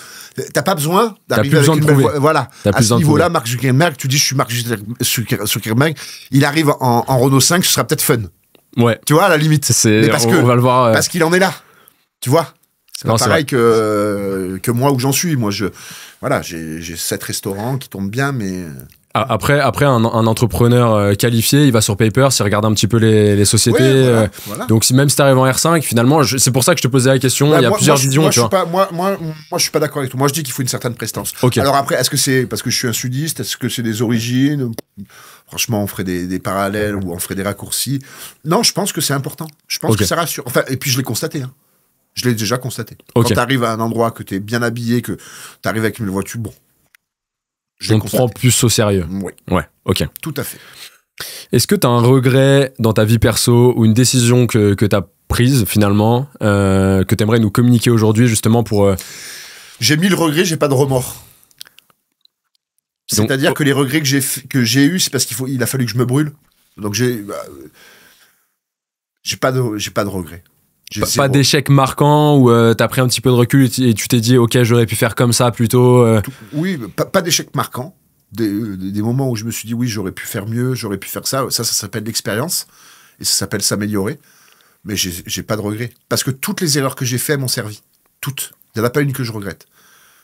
t'as pas besoin d'arriver avec une belle voilà. À ce niveau-là, Mark Zuckerberg, tu dis, je suis Mark Zuckerberg, il arrive en Renault 5, ce sera peut-être fun. Ouais. Tu vois, à la limite. On va le voir. Parce qu'il en est là. Tu vois? C'est pas pareil que moi où j'en suis. Moi, j'ai 7 restaurants qui tournent bien, mais... Après un entrepreneur qualifié, il va sur Papers, il regarde un petit peu les sociétés. Voilà. Donc même si t'arrives en R5, finalement, c'est pour ça que je te posais la question. Il y a plusieurs visions. Moi, je suis pas d'accord avec toi. Moi, je dis qu'il faut une certaine prestance. Okay. Alors après, est-ce que c'est parce que je suis un sudiste? Est-ce que c'est des origines? Franchement, on ferait des parallèles ou on ferait des raccourcis. Non, je pense que c'est important. Je pense que ça rassure. Enfin, et puis je l'ai constaté. Hein. Je l'ai déjà constaté. Quand t'arrives à un endroit, que t'es bien habillé, que t'arrives avec une voiture, bon. On te prend plus au sérieux. Oui. Ouais, ok. Tout à fait. Est-ce que t'as un regret dans ta vie perso ou une décision que t'as prise finalement, que t'aimerais nous communiquer aujourd'hui justement pour... J'ai 1000 regrets, j'ai pas de remords. C'est-à-dire que les regrets que j'ai eus, c'est parce qu'il a fallu que je me brûle. Donc j'ai pas de regrets. Pas d'échec marquant où t'as pris un petit peu de recul et tu t'es dit ok, j'aurais pu faire comme ça plutôt. Oui, pas d'échec marquant. Des moments où je me suis dit oui, j'aurais pu faire mieux, j'aurais pu faire ça. Ça s'appelle l'expérience et ça s'appelle s'améliorer. Mais j'ai pas de regrets parce que toutes les erreurs que j'ai faites m'ont servi. Toutes. Il n'y en a pas une que je regrette.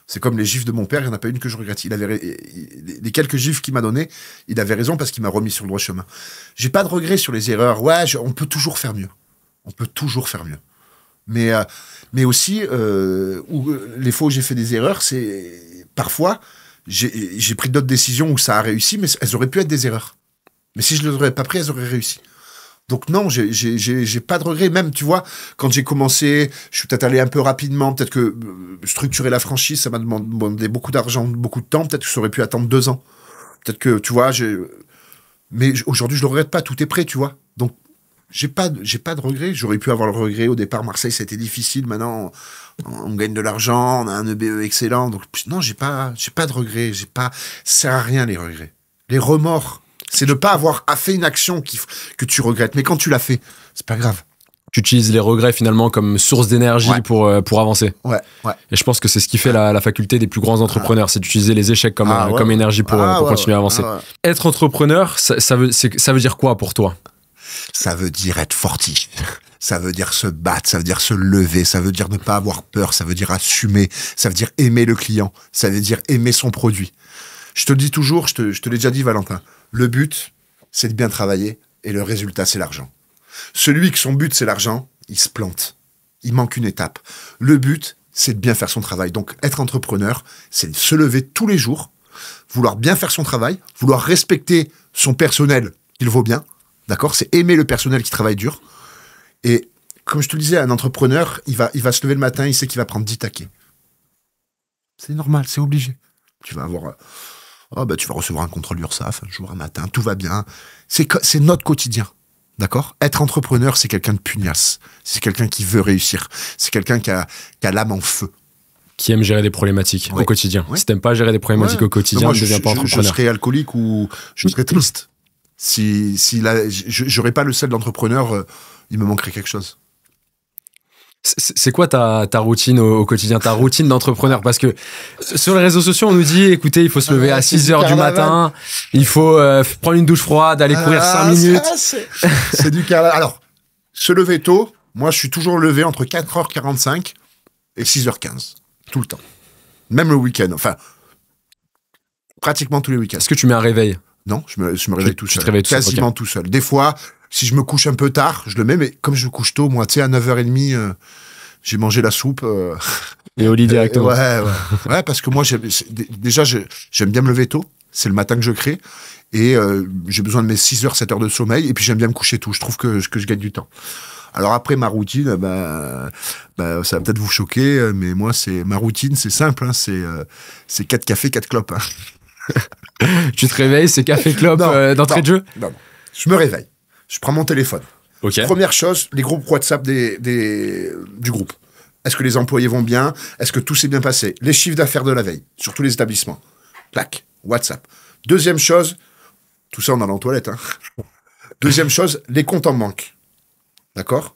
C'est comme les gifs de mon père, il n'y en a pas une que je regrette. Les quelques gifs qu'il m'a donné, il avait raison parce qu'il m'a remis sur le droit chemin. J'ai pas de regrets sur les erreurs. Ouais, on peut toujours faire mieux. On peut toujours faire mieux. Mais aussi, les fois où j'ai fait des erreurs, c'est parfois, j'ai pris d'autres décisions où ça a réussi, mais elles auraient pu être des erreurs. Mais si je ne les aurais pas prises, elles auraient réussi. Donc non, j'ai pas de regrets. Même, tu vois, quand j'ai commencé, je suis peut-être allé un peu rapidement. Peut-être que structurer la franchise, ça m'a demandé beaucoup d'argent, beaucoup de temps. Peut-être que ça aurait pu attendre 2 ans. Peut-être que, tu vois, mais aujourd'hui, je le regrette pas. Tout est prêt, tu vois. Donc, j'ai pas de regrets. J'aurais pu avoir le regret au départ. Marseille, c'était difficile. Maintenant, on gagne de l'argent. On a un EBE excellent. Donc, non, j'ai pas de regrets. Ça sert à rien, les regrets. Les remords, c'est de pas avoir fait une action que tu regrettes. Mais quand tu l'as fait, c'est pas grave. Tu utilises les regrets finalement comme source d'énergie pour avancer. Ouais. Et je pense que c'est ce qui fait la faculté des plus grands entrepreneurs, c'est d'utiliser les échecs comme énergie pour continuer à avancer. Être entrepreneur, ça veut dire quoi pour toi? Ça veut dire être fortif. Ça veut dire se battre, ça veut dire se lever, ça veut dire ne pas avoir peur, ça veut dire assumer, ça veut dire aimer le client, ça veut dire aimer son produit. Je te le dis toujours, je te l'ai déjà dit, Valentin, le but, c'est de bien travailler et le résultat, c'est l'argent. Celui que son but, c'est l'argent, il se plante. Il manque une étape. Le but, c'est de bien faire son travail. Donc, être entrepreneur, c'est de se lever tous les jours, vouloir bien faire son travail, vouloir respecter son personnel, il vaut bien. D'accord? C'est aimer le personnel qui travaille dur. Et comme je te le disais, un entrepreneur, il va se lever le matin, il sait qu'il va prendre 10 taquets. C'est normal, c'est obligé. Tu vas avoir... tu vas recevoir un contrôle URSSAF un jour, un matin, tout va bien. C'est notre quotidien. D'accord? Être entrepreneur, c'est quelqu'un de pugnace. C'est quelqu'un qui veut réussir. C'est quelqu'un qui a l'âme en feu. Qui aime gérer des problématiques au quotidien. Oui. Si t'aimes pas gérer des problématiques au quotidien, moi, ne deviens pas entrepreneur. Je serais alcoolique ou je serais triste. Si j'aurais pas le sel d'entrepreneur, il me manquerait quelque chose. C'est quoi ta routine au quotidien, ta routine d'entrepreneur? Parce que sur les réseaux sociaux, on nous dit, écoutez, il faut se lever à 6h du matin, il faut prendre une douche froide, aller courir 5 minutes. C'est du carnaval. Alors, se lever tôt, moi, je suis toujours levé entre 4h45 et 6h15. Tout le temps. Même le week-end. Enfin, pratiquement tous les week-ends. Est-ce que tu mets un réveil? Non, je me réveille tout seul. Te réveilles tout seul, quasiment tout seul. Des fois, si je me couche un peu tard, je le mets, mais comme je me couche tôt, moi, tu sais, à 9h30, j'ai mangé la soupe. Et au lit directement. Ouais, parce que moi, déjà, j'aime bien me lever tôt. C'est le matin que je crée. Et j'ai besoin de mes 6h, 7h de sommeil. Et puis, j'aime bien me coucher tôt. Je trouve que je gagne du temps. Alors après, ma routine, ça va peut-être vous choquer, mais moi, ma routine, c'est simple. Hein, c'est 4 cafés, 4 clopes. Hein. Tu te réveilles, c'est café clope d'entrée de jeu? Non. Je me réveille. Je prends mon téléphone. Okay. Première chose, les groupes WhatsApp du groupe. Est-ce que les employés vont bien? Est-ce que tout s'est bien passé? Les chiffres d'affaires de la veille, sur tous les établissements. Clac, WhatsApp. Deuxième chose, tout ça en allant aux toilettes. Hein. Deuxième chose, les comptes en banque. D'accord?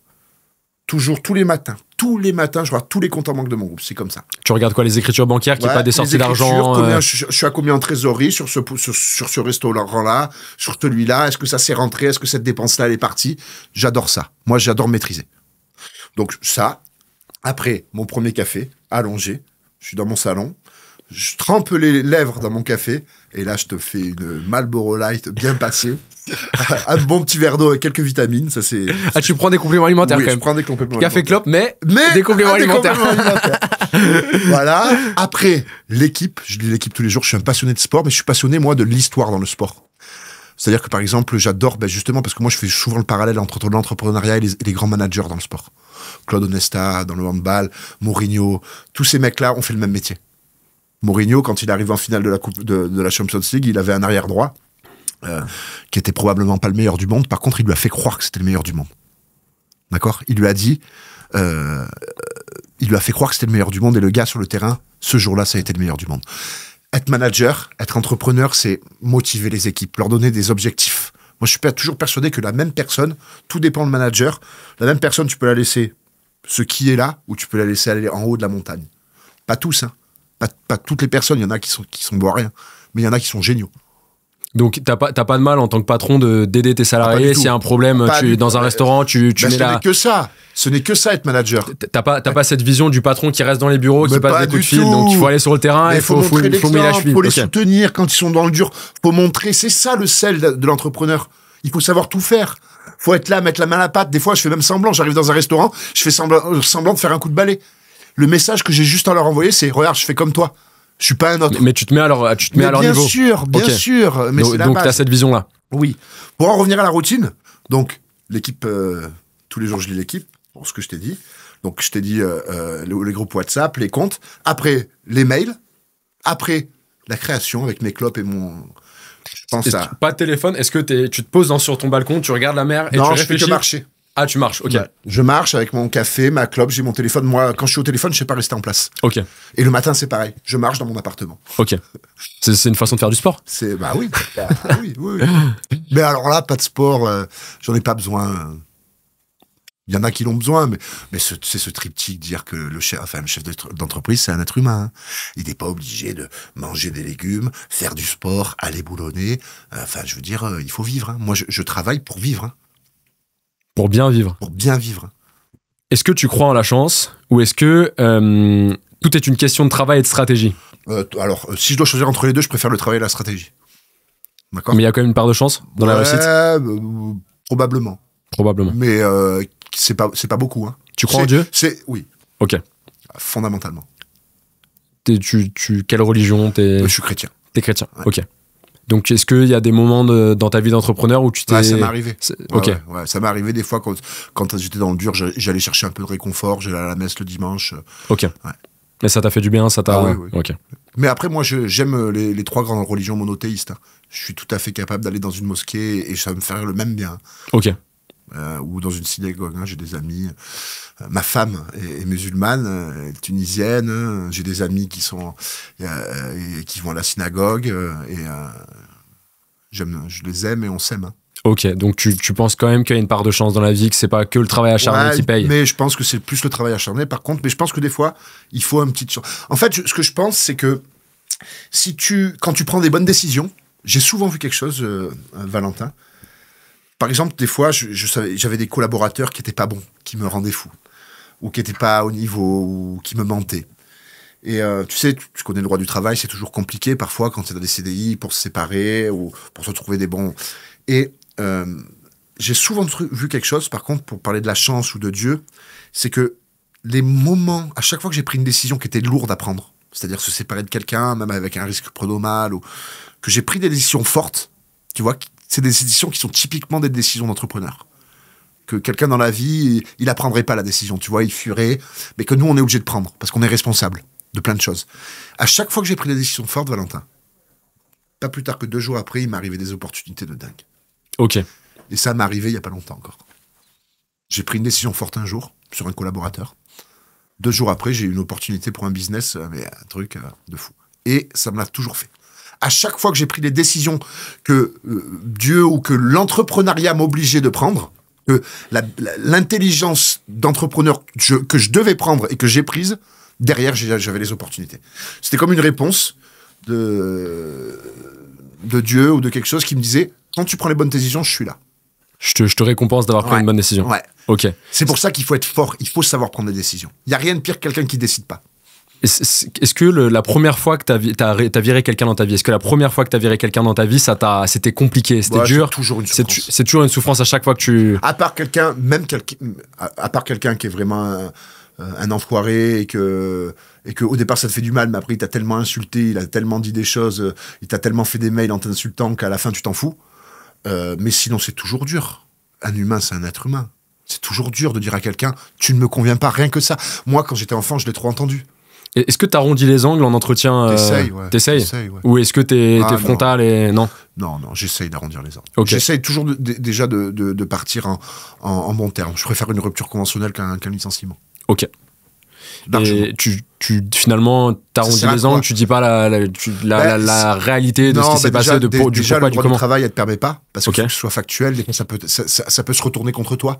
Toujours, tous les matins, je vois tous les comptes en banque de mon groupe. C'est comme ça. Tu regardes quoi, les écritures bancaires, qu'il n'y ait pas des sorties d'argent? Je suis à combien en trésorerie sur ce restaurant-là, sur celui-là? Est-ce que ça s'est rentré? Est-ce que cette dépense-là, elle est partie? J'adore ça. Moi, j'adore maîtriser. Donc, ça. Après, mon premier café, allongé. Je suis dans mon salon. Je trempe les lèvres dans mon café. Et là, je te fais une Marlboro Light bien passée. Un bon petit verre d'eau avec quelques vitamines, ça c'est... Ah, tu prends des compléments alimentaires quand même. Je prends des compléments Café alimentaires. clope, mais des compléments alimentaires. Voilà. Après, l'équipe, je dis l'équipe tous les jours, je suis un passionné de sport, mais je suis passionné, moi, de l'histoire dans le sport. C'est-à-dire que, par exemple, j'adore, justement, parce que moi, je fais souvent le parallèle entre l'entrepreneuriat et les grands managers dans le sport. Claude Onesta, dans le handball, Mourinho, tous ces mecs-là ont fait le même métier. Mourinho, quand il arrive en finale de la Coupe de la Champions League, il avait un arrière droit. Qui était probablement pas le meilleur du monde. Par contre, il lui a fait croire que c'était le meilleur du monde. D'accord? Il lui a dit, il lui a fait croire que c'était le meilleur du monde et le gars sur le terrain, ce jour-là, ça a été le meilleur du monde. Être manager, être entrepreneur, c'est motiver les équipes, leur donner des objectifs. Moi, je suis toujours persuadé que la même personne, tout dépend du manager, la même personne, tu peux la laisser ce qui est là ou tu peux la laisser aller en haut de la montagne. Pas tous, hein. Pas toutes les personnes. Il y en a qui sont bons à rien, mais il y en a qui sont géniaux. Donc, t'as pas de mal en tant que patron d'aider tes salariés. S'il y a un problème, dans un restaurant, tu mets là. Ce n'est que ça, être manager. T'as pas cette vision du patron qui reste dans les bureaux, qui passe des coups de fil. Donc, il faut aller sur le terrain et il faut montrer l'exemple, il faut les soutenir quand ils sont dans le dur. Faut montrer, c'est ça le sel de l'entrepreneur. Il faut savoir tout faire. Faut être là, mettre la main à la pâte. Des fois, je fais même semblant. J'arrive dans un restaurant, je fais semblant de faire un coup de balai. Le message que j'ai juste à leur envoyer, c'est regarde, je fais comme toi. Je suis pas un autre. Mais tu te mets à leur niveau. Bien sûr. Mais donc t'as cette vision-là. Oui. Pour en revenir à la routine, donc l'équipe, tous les jours je lis l'équipe, pour ce que je t'ai dit. Donc je t'ai dit les groupes WhatsApp, les comptes. Après les mails. Après la création avec mes clopes et mon. Je pense à. Pas de téléphone. Est-ce que tu te poses sur ton balcon, tu regardes la mer et tu réfléchis? Non, je fais que marcher. Ah, tu marches, ok. Ouais. Je marche avec mon café, ma clope, j'ai mon téléphone. Moi, quand je suis au téléphone, je sais pas rester en place. Ok. Et le matin, c'est pareil. Je marche dans mon appartement. Ok. C'est une façon de faire du sport. Oui. oui. Mais alors là, pas de sport, j'en ai pas besoin. Il y en a qui l'ont besoin, mais c'est ce triptyque, dire que le chef d'entreprise, c'est un être humain. Hein. Il n'est pas obligé de manger des légumes, faire du sport, aller boulonner. Je veux dire, il faut vivre. Hein. Moi, je travaille pour vivre. Hein. Pour bien vivre. Pour bien vivre. Est-ce que tu crois en la chance ou est-ce que tout est une question de travail et de stratégie? Alors, si je dois choisir entre les deux, je préfère le travail et la stratégie. D'accord? Mais il y a quand même une part de chance dans la réussite? Probablement. Mais c'est pas beaucoup. Hein. Tu crois en Dieu? Oui. Ok. Fondamentalement. Quelle religion? Je suis chrétien. T'es chrétien, ouais. Ok. Donc, est-ce qu'il y a des moments dans ta vie d'entrepreneur où tu t'es... Ouais, ça m'est arrivé. Ok. Ouais, ça m'est arrivé des fois quand j'étais dans le dur, j'allais chercher un peu de réconfort, j'allais à la messe le dimanche. Ok. Ouais. Mais ça t'a fait du bien, ça t'a... oui. Ok. Mais après, moi, j'aime les 3 grandes religions monothéistes. Hein. Je suis tout à fait capable d'aller dans une mosquée et ça va me faire le même bien. Ok. ou dans une synagogue. J'ai des amis. Ma femme est musulmane, elle est tunisienne. J'ai des amis qui vont à la synagogue. Je les aime et on s'aime. Ok, donc tu penses quand même qu'il y a une part de chance dans la vie, que c'est pas que le travail acharné qui paye. Mais je pense que c'est plus le travail acharné, par contre. Mais je pense que des fois, il faut un petit... En fait, ce que je pense, c'est que quand tu prends des bonnes décisions, j'ai souvent vu quelque chose, Valentin. Par exemple, des fois, j'avais des collaborateurs qui étaient pas bons, qui me rendaient fou, ou qui étaient pas au niveau, ou qui me mentaient. Et tu sais, tu connais le droit du travail, c'est toujours compliqué parfois quand tu es dans des CDI pour se séparer ou pour se trouver des bons... Et j'ai souvent vu quelque chose, par contre, pour parler de la chance ou de Dieu, c'est que les moments, à chaque fois que j'ai pris une décision qui était lourde à prendre, c'est-à-dire se séparer de quelqu'un, même avec un risque prud'homal, ou que j'ai pris des décisions fortes, tu vois, c'est des décisions qui sont typiquement des décisions d'entrepreneur. Que quelqu'un dans la vie, il n'apprendrait pas la décision, tu vois, il fuirait, mais que nous, on est obligé de prendre, parce qu'on est responsable de plein de choses. À chaque fois que j'ai pris des décisions fortes, Valentin, pas plus tard que 2 jours après, il m'est arrivé des opportunités de dingue. Ok. Et ça m'est arrivé il n'y a pas longtemps encore. J'ai pris une décision forte un jour sur un collaborateur. 2 jours après, j'ai eu une opportunité pour un business, mais un truc de fou. Et ça me l'a toujours fait. À chaque fois que j'ai pris des décisions que Dieu ou que l'entrepreneuriat m'obligeait de prendre, que l'intelligence d'entrepreneur que je devais prendre et que j'ai prise, derrière, j'avais les opportunités. C'était comme une réponse de Dieu ou de quelque chose qui me disait... Quand tu prends les bonnes décisions, je suis là. Je te récompense d'avoir pris une bonne décision. Ouais. Ok. C'est pour ça qu'il faut être fort. Il faut savoir prendre des décisions. Il n'y a rien de pire que quelqu'un qui ne décide pas. Est-ce que la première fois que t'as viré quelqu'un dans ta vie, est-ce que la première fois que t'as viré quelqu'un dans ta vie, c'était compliqué, c'était dur? C'est toujours une souffrance. C'est toujours une souffrance à chaque fois que tu... À part quelqu'un qui est vraiment un enfoiré et que au départ ça te fait du mal, mais après il t'a tellement insulté, il a tellement dit des choses, il t'a tellement fait des mails en t'insultant qu'à la fin tu t'en fous. Mais sinon, c'est toujours dur. Un humain, c'est un être humain. C'est toujours dur de dire à quelqu'un « tu ne me conviens pas », rien que ça. Moi, quand j'étais enfant, je l'ai trop entendu. Est-ce que t'arrondis les angles en entretien? T'essayes, ouais. T'essayes, ouais. Ou est-ce que t'es frontal et... Non, j'essaye d'arrondir les angles. Okay. J'essaye toujours déjà de partir en bon terme. Je préfère une rupture conventionnelle qu'un licenciement. Ok. Et tu finalement t'arrondis les angles, tu dis pas la réalité de ce qui s'est passé, du pourquoi, du comment. Le droit du travail, elle te permet pas, parce que ce soit factuel, ça peut se retourner contre toi.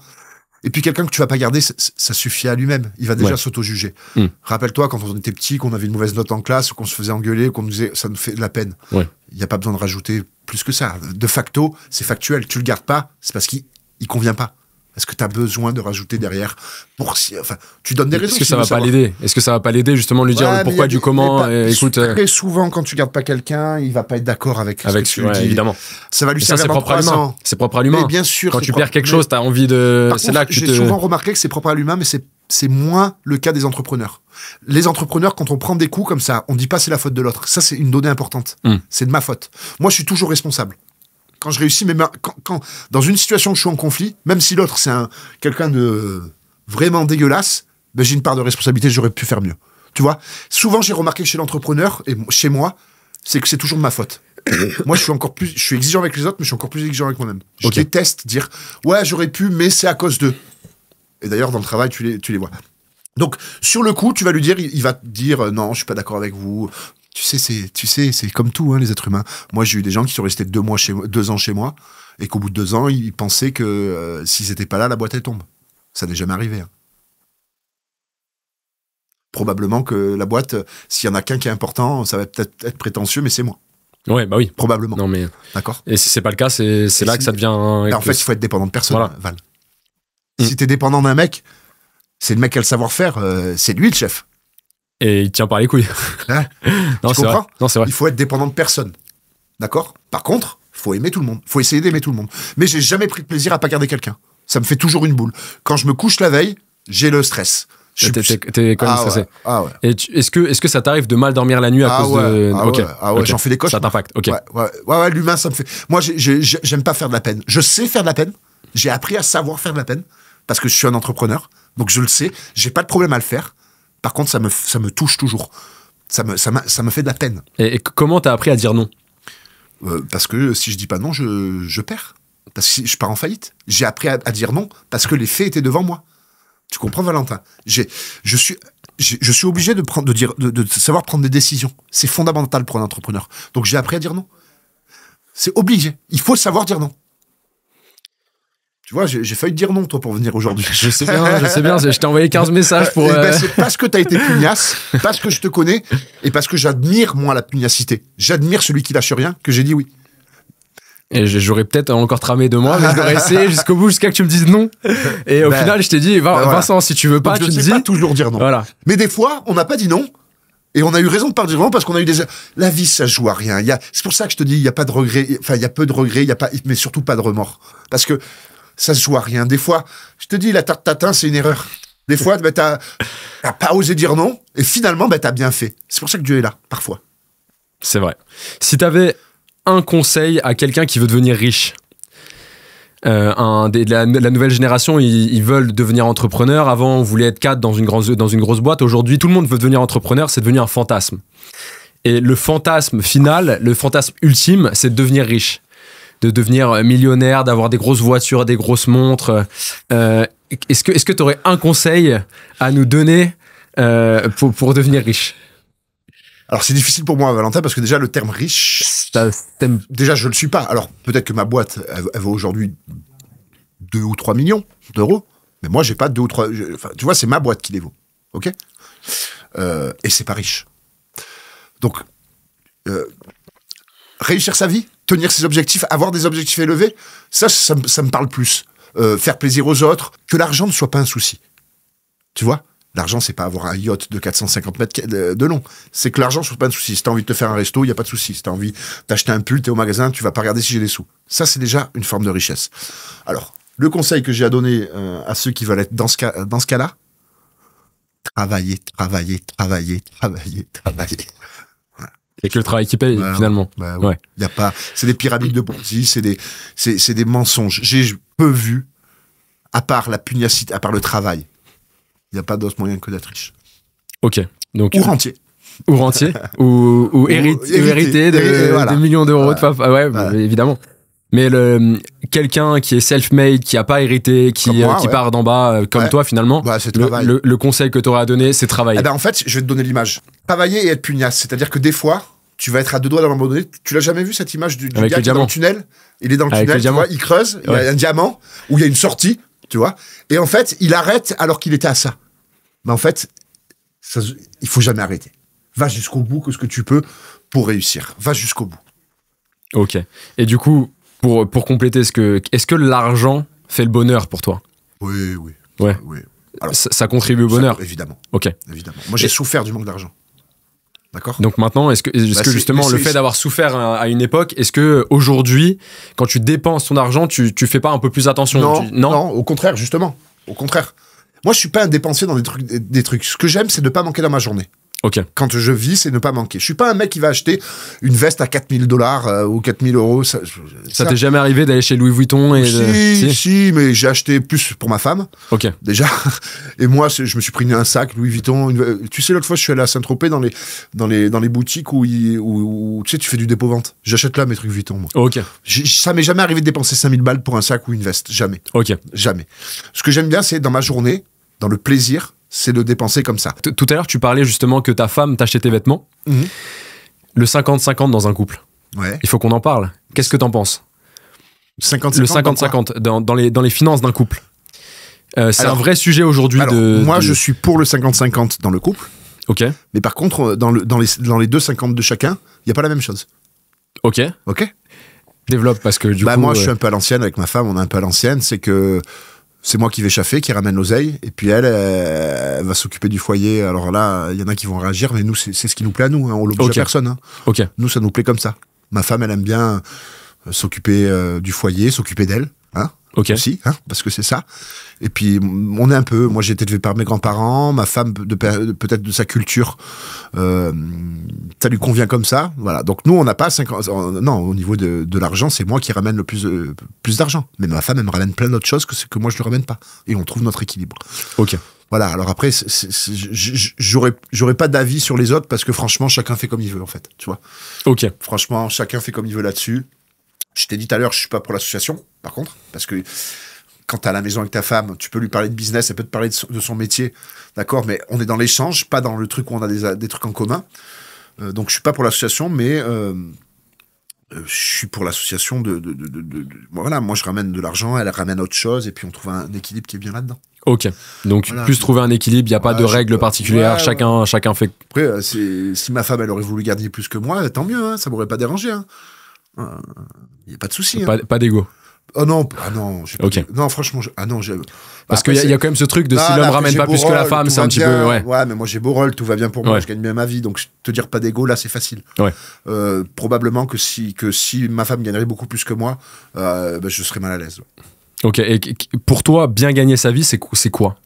Et puis quelqu'un que tu vas pas garder, ça suffit à lui-même. Il va déjà s'auto-juger. Rappelle-toi quand on était petit, qu'on avait une mauvaise note en classe, ou qu'on se faisait engueuler, qu'on nous disait ça nous fait de la peine. Il n'y a pas besoin de rajouter plus que ça. De facto, c'est factuel. Tu le gardes pas, c'est parce qu'il convient pas. Est-ce que tu as besoin de rajouter derrière tu donnes des raisons. Est-ce que ça va pas l'aider? Est-ce que ça va pas l'aider justement lui dire le pourquoi du comment? Écoute, très souvent quand tu gardes pas quelqu'un, il va pas être d'accord avec ce que tu lui dis. Évidemment. Ça va lui servir dans 3 ans. C'est propre à l'humain. Mais bien sûr. Quand tu perds quelque chose, tu as envie de. C'est là que j'ai souvent remarqué que c'est propre à l'humain, mais c'est moins le cas des entrepreneurs. Les entrepreneurs, quand on prend des coups comme ça, on dit pas c'est la faute de l'autre. Ça, c'est une donnée importante. C'est de ma faute. Moi, je suis toujours responsable. Quand je réussis, mais quand dans une situation où je suis en conflit, même si l'autre c'est quelqu'un de vraiment dégueulasse, ben j'ai une part de responsabilité, j'aurais pu faire mieux. Tu vois, souvent j'ai remarqué que chez l'entrepreneur et chez moi, c'est que c'est toujours de ma faute. Moi, je suis exigeant avec les autres, mais je suis encore plus exigeant avec moi-même. Je déteste dire ouais j'aurais pu, mais c'est à cause d'eux. Et d'ailleurs dans le travail tu les vois. Donc sur le coup, tu vas lui dire, il va te dire non, je suis pas d'accord avec vous. Tu sais, c'est comme tout, hein, les êtres humains. Moi, j'ai eu des gens qui sont restés 2 ans chez moi, et qu'au bout de 2 ans, ils pensaient que s'ils n'étaient pas là, la boîte elle tombe. Ça n'est jamais arrivé. Hein. Probablement que la boîte, s'il y en a qu'un qui est important, ça va peut-être être prétentieux, mais c'est moi. Ouais, bah oui. Probablement. Non, mais... D'accord. Et si c'est pas le cas, c'est là que ça devient... En fait, il faut être dépendant de personne, voilà. Val. Si t'es dépendant d'un mec, c'est le mec qui a le savoir-faire, c'est lui le chef. Et il tient par les couilles. Hein non, tu comprends? Non, c'est vrai. Il faut être dépendant de personne. D'accord? Par contre, il faut aimer tout le monde. Il faut essayer d'aimer tout le monde. Mais j'ai jamais pris de plaisir à pas garder quelqu'un. Ça me fait toujours une boule. Quand je me couche la veille, j'ai le stress. T'es quand même stressé. Ouais. Ah ouais. Et est-ce que ça t'arrive de mal dormir la nuit à cause de... Okay. J'en fais des cauchemars. Ça t'impacte, ok. Ouais, l'humain, ça me fait... Moi, j'aime pas faire de la peine. Je sais faire de la peine. J'ai appris à savoir faire de la peine parce que je suis un entrepreneur. Donc je le sais. J'ai pas de problème à le faire. Par contre, ça me touche toujours. Ça me fait de la peine. Et comment t'as appris à dire non? Parce que si je dis pas non, je perds. parce que je pars en faillite. J'ai appris à dire non parce que les faits étaient devant moi. Tu comprends, Valentin? Je suis obligé de savoir prendre des décisions. C'est fondamental pour un entrepreneur. Donc j'ai appris à dire non. C'est obligé. Il faut savoir dire non. Tu vois, j'ai failli te dire non, toi, pour venir aujourd'hui. Je sais bien. Je t'ai envoyé 15 messages pour... C'est parce que tu as été pugnace, parce que je te connais, et parce que j'admire, moi, la pugnacité. J'admire celui qui lâche rien, que j'ai dit oui. Et j'aurais peut-être encore tramé de moi, mais j'aurais essayé jusqu'au bout, jusqu'à que tu me dises non. Et au final, je t'ai dit, Vincent, si tu veux pas, tu me dis... Je sais pas toujours dire non. Voilà. Mais des fois, on n'a pas dit non. Et on a eu raison de pas dire non parce qu'on a eu des... La vie, ça joue à rien. C'est pour ça que je te dis, il y a pas de regrets. Enfin, il y a peu de regrets, mais surtout pas de remords. Parce que ça se joue à rien. Des fois, je te dis, la tarte tatin, c'est une erreur. Des fois, t'as pas osé dire non. Et finalement, t'as bien fait. C'est pour ça que Dieu est là, parfois. C'est vrai. Si t'avais un conseil à quelqu'un qui veut devenir riche, la nouvelle génération, ils veulent devenir entrepreneurs. Avant, on voulait être cadre dans une grosse boîte. Aujourd'hui, tout le monde veut devenir entrepreneur. C'est devenu un fantasme. Et le fantasme final, le fantasme ultime, c'est de devenir riche, de devenir millionnaire, d'avoir des grosses voitures, des grosses montres. Est-ce que tu aurais un conseil à nous donner pour devenir riche? Alors, c'est difficile pour moi, Valentin, parce que déjà, le terme riche, déjà, je le suis pas. Alors, peut-être que ma boîte, elle vaut aujourd'hui 2 ou 3 millions d'euros, mais moi, j'ai pas 2 ou 3... tu vois, c'est ma boîte qui les vaut, ok? Et c'est pas riche. Donc, réussir sa vie, tenir ses objectifs, avoir des objectifs élevés, ça me parle plus. Faire plaisir aux autres, que l'argent ne soit pas un souci. Tu vois? L'argent, c'est pas avoir un yacht de 450 mètres de long. C'est que l'argent, c'est pas un souci. Si t'as envie de te faire un resto, il y a pas de souci. Si t'as envie d'acheter un pull, t'es au magasin, tu vas pas regarder si j'ai des sous. Ça, c'est déjà une forme de richesse. Alors, le conseil que j'ai à donner à ceux qui veulent être dans ce cas-là, travailler. Voilà. Et que le travail qui paye, finalement. Ouais. Y a pas, c'est des pyramides de Ponzi, c'est des mensonges. J'ai peu vu, à part la pugnacité, à part le travail. Il n'y a pas d'autre moyen que d'être riche. Ok. Donc, ou rentier. Ou rentier. ou hérité de millions d'euros de papa. Ouais, évidemment. Mais quelqu'un qui est self-made, qui n'a pas hérité, qui part d'en bas, comme toi finalement, le conseil que tu aurais à donner, c'est travailler. En fait, je vais te donner l'image. Travailler et être pugnace. C'est-à-dire que des fois, tu vas être à 2 doigts d'abandonner. Tu l'as jamais vu, cette image du gars qui est dans le tunnel? Il est dans le tunnel, tu vois, il creuse, il y a un diamant, où il y a une sortie, tu vois. Et en fait, il arrête alors qu'il était à ça. Mais en fait, il faut jamais arrêter. Va jusqu'au bout que ce que tu peux pour réussir. Va jusqu'au bout. Ok. Et du coup, pour compléter, est-ce que l'argent fait le bonheur pour toi? Oui. Ouais. Oui. Alors, ça contribue au bonheur? Évidemment. Ok. Évidemment. Moi, j'ai souffert du manque d'argent. D'accord. Donc maintenant, est-ce que justement le fait d'avoir souffert à une époque, est-ce que aujourd'hui, quand tu dépenses ton argent, tu fais pas un peu plus attention? Non, au contraire, justement. Au contraire. Moi, je suis pas un dépensier dans des trucs. Ce que j'aime, c'est de pas manquer dans ma journée. Ok. Quand je vis, c'est ne pas manquer. Je suis pas un mec qui va acheter une veste à 4 000 $ ou 4 000 euros. Ça t'est jamais arrivé d'aller chez Louis Vuitton Si, mais j'ai acheté plus pour ma femme. Ok. Déjà. Et moi, je me suis pris un sac Louis Vuitton. Tu sais, l'autre fois, je suis allé à Saint-Tropez dans les boutiques où tu sais, tu fais du dépôt-vente. J'achète là mes trucs Vuitton, moi. Ok. Ça m'est jamais arrivé de dépenser 5 000 balles pour un sac ou une veste. Jamais. Ok. Jamais. Ce que j'aime bien, c'est dans ma journée, dans le plaisir, c'est de dépenser comme ça. Tout à l'heure, tu parlais justement que ta femme t'achetait tes vêtements. Mm-hmm. Le 50-50 dans un couple. Ouais. Il faut qu'on en parle. Qu'est-ce que t'en penses? 50-50. Le 50-50 dans les finances d'un couple. C'est un vrai sujet aujourd'hui. Moi, je suis pour le 50-50 dans le couple. Ok. Mais par contre, dans les 2 50 de chacun, il n'y a pas la même chose. Ok. Développe, parce que du coup... Moi, je suis un peu à l'ancienne avec ma femme, on est un peu à l'ancienne. C'est que c'est moi qui vais chaffer, qui ramène l'oseille, et puis elle va s'occuper du foyer. Alors là, il y en a qui vont réagir, mais nous, c'est ce qui nous plaît à nous. Hein. On l'oblige à personne. Hein. Ok. Nous, ça nous plaît comme ça. Ma femme, elle aime bien s'occuper du foyer, s'occuper d'elle. Hein. Aussi, hein, parce que c'est ça. Et puis, on est un peu... Moi, j'ai été élevé par mes grands-parents, ma femme, peut-être de sa culture, ça lui convient comme ça. Voilà. Donc, nous, on n'a pas 50... Non, au niveau de l'argent, c'est moi qui ramène le plus d'argent. Mais ma femme, elle me ramène plein d'autres choses que moi, je ne lui ramène pas. Et on trouve notre équilibre. Ok. Voilà. Alors après, j'aurais pas d'avis sur les autres parce que franchement, chacun fait comme il veut, en fait. Tu vois. Ok. Franchement, chacun fait comme il veut là-dessus. Je t'ai dit tout à l'heure, je suis pas pour l'association, par contre, parce que quand t'es à la maison avec ta femme, tu peux lui parler de business, elle peut te parler de son métier, d'accord, mais on est dans l'échange, pas dans le truc où on a des trucs en commun. Donc je suis pas pour l'association, mais je suis pour l'association voilà, moi je ramène de l'argent, elle ramène autre chose, et puis on trouve un équilibre qui est bien là-dedans. Ok, donc voilà, plus trouver un équilibre, il n'y a pas de règles particulières, chacun fait... Après, si ma femme, elle aurait voulu gagner plus que moi, tant mieux, hein, ça m'aurait pas dérangé. Il n'y a pas de souci. Pas d'ego. Oh non, ok. Non, franchement, parce qu'il y a quand même ce truc de si l'homme ramène pas plus que la femme, c'est un petit peu... Ouais, mais moi j'ai beau rôle, tout va bien pour moi, je gagne bien ma vie, donc te dire pas d'ego, là c'est facile. Probablement que si ma femme gagnerait beaucoup plus que moi, je serais mal à l'aise. Ok, et pour toi, bien gagner sa vie, c'est quoi?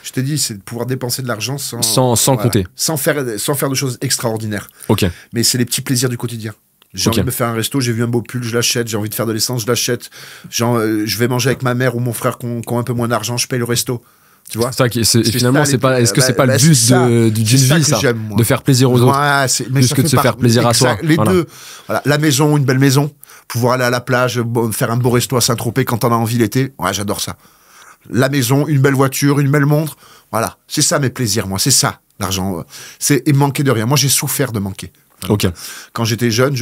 Je t'ai dit, c'est de pouvoir dépenser de l'argent sans compter. Sans faire de choses extraordinaires. Ok. Mais c'est les petits plaisirs du quotidien. J'ai envie de me faire un resto, j'ai vu un beau pull, je l'achète, j'ai envie de faire de l'essence, je l'achète. Je vais manger avec ma mère ou mon frère qui ont un peu moins d'argent, je paye le resto. Tu vois, finalement, est-ce que c'est pas le but d'une vie, ça, de faire plaisir aux autres, plus que de se faire plaisir à soi. Les deux, voilà, la maison, une belle maison, pouvoir aller à la plage, faire un beau resto à Saint-Tropez quand on a envie l'été, j'adore ça. La maison, une belle voiture, une belle montre, voilà, c'est ça mes plaisirs, moi, c'est ça l'argent, et manquer de rien. Moi, j'ai souffert de manquer. Ok. Quand j'étais jeune,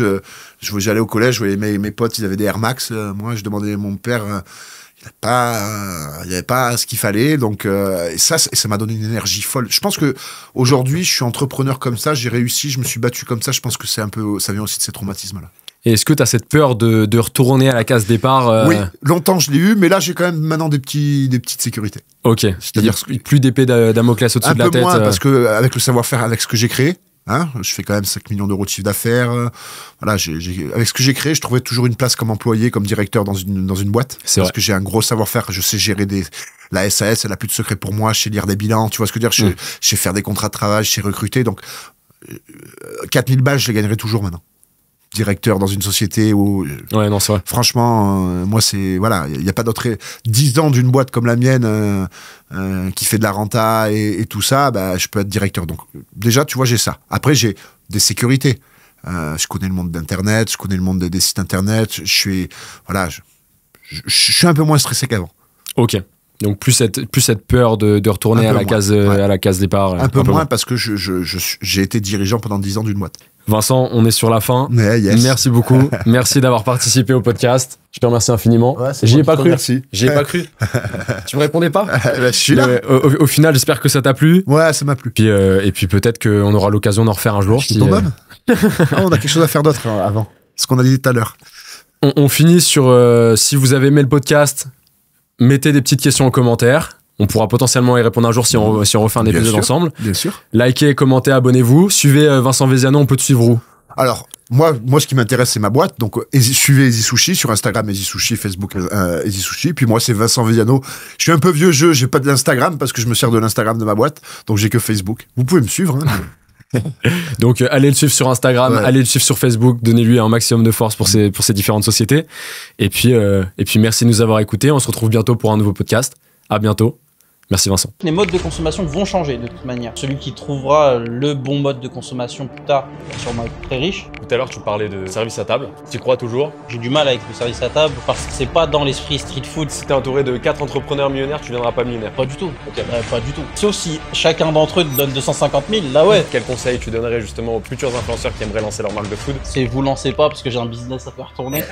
j'allais au collège, je voyais mes potes, ils avaient des Air Max. Moi, je demandais à mon père, il n'y avait pas ce qu'il fallait. Donc, et ça m'a donné une énergie folle. Je pense que aujourd'hui, je suis entrepreneur comme ça, j'ai réussi, je me suis battu comme ça. Je pense que ça vient aussi de ces traumatismes-là. Et est-ce que tu as cette peur de retourner à la case départ Oui, longtemps je l'ai eu, mais là j'ai quand même maintenant des petites sécurités. Ok, c'est-à-dire plus d'épée Damoclès au-dessus de la tête. Un peu moins, parce que avec le savoir-faire, avec ce que j'ai créé, je fais quand même 5 millions d'euros de chiffre d'affaires. Voilà, avec ce que j'ai créé, je trouvais toujours une place comme employé, comme directeur dans une boîte. Parce que j'ai un gros savoir-faire, je sais gérer la SAS, elle a plus de secret pour moi, je sais lire des bilans, tu vois ce que je veux dire, je sais faire des contrats de travail, je sais recruter, donc 4000 balles, je les gagnerai toujours maintenant. Directeur dans une société où... Ouais, non, c'est vrai. Franchement, moi, c'est... Voilà, il n'y a pas d'autre... 10 ans d'une boîte comme la mienne qui fait de la renta et tout ça, je peux être directeur. Donc, déjà, tu vois, j'ai ça. Après, j'ai des sécurités. Je connais le monde d'Internet, je connais le monde des sites Internet. Je suis un peu moins stressé qu'avant. Ok. Donc, plus cette peur de retourner à la case départ. Un peu moins parce que j'ai été dirigeant pendant 10 ans d'une boîte. Vincent, on est sur la fin. Yes. Merci beaucoup. Merci d'avoir participé au podcast. Je te remercie infiniment. J'y ai pas cru. J'y ai pas cru. Tu me répondais pas? Je suis là. Au final, j'espère que ça t'a plu. Ouais, ça m'a plu. Et puis peut-être qu'on aura l'occasion d'en refaire un jour. On a quelque chose à faire d'autre avant. Ce qu'on a dit tout à l'heure. On finit sur si vous avez aimé le podcast, mettez des petites questions en commentaire. On pourra potentiellement y répondre un jour si on refait un épisode ensemble. Bien sûr. Likez, commentez, abonnez-vous. Suivez Vincent Veziano, on peut te suivre où? Alors, moi, ce qui m'intéresse, c'est ma boîte. Donc, suivez Easy Sushi sur Instagram, Easy Sushi, Facebook, Easy Sushi. Puis moi, c'est Vincent Veziano. Je suis un peu vieux jeu, j'ai pas d'Instagram parce que je me sers de l'Instagram de ma boîte. Donc, j'ai que Facebook. Vous pouvez me suivre. Donc, allez le suivre sur Instagram, allez le suivre sur Facebook. Donnez-lui un maximum de force pour ces différentes sociétés. Et puis, merci de nous avoir écoutés. On se retrouve bientôt pour un nouveau podcast. À bientôt. Merci Vincent. Les modes de consommation vont changer de toute manière. Celui qui trouvera le bon mode de consommation plus tard va sûrement être très riche. Tout à l'heure, tu parlais de service à table. Tu y crois toujours? J'ai du mal avec le service à table parce que c'est pas dans l'esprit street food. Si t'es entouré de 4 entrepreneurs millionnaires, tu deviendras pas millionnaire. Pas du tout. Okay. Pas du tout. Sauf si chacun d'entre eux te donne 250 000, là ouais. Quel conseil tu donnerais justement aux futurs influenceurs qui aimeraient lancer leur marque de food? C'est vous lancez pas parce que j'ai un business à faire tourner.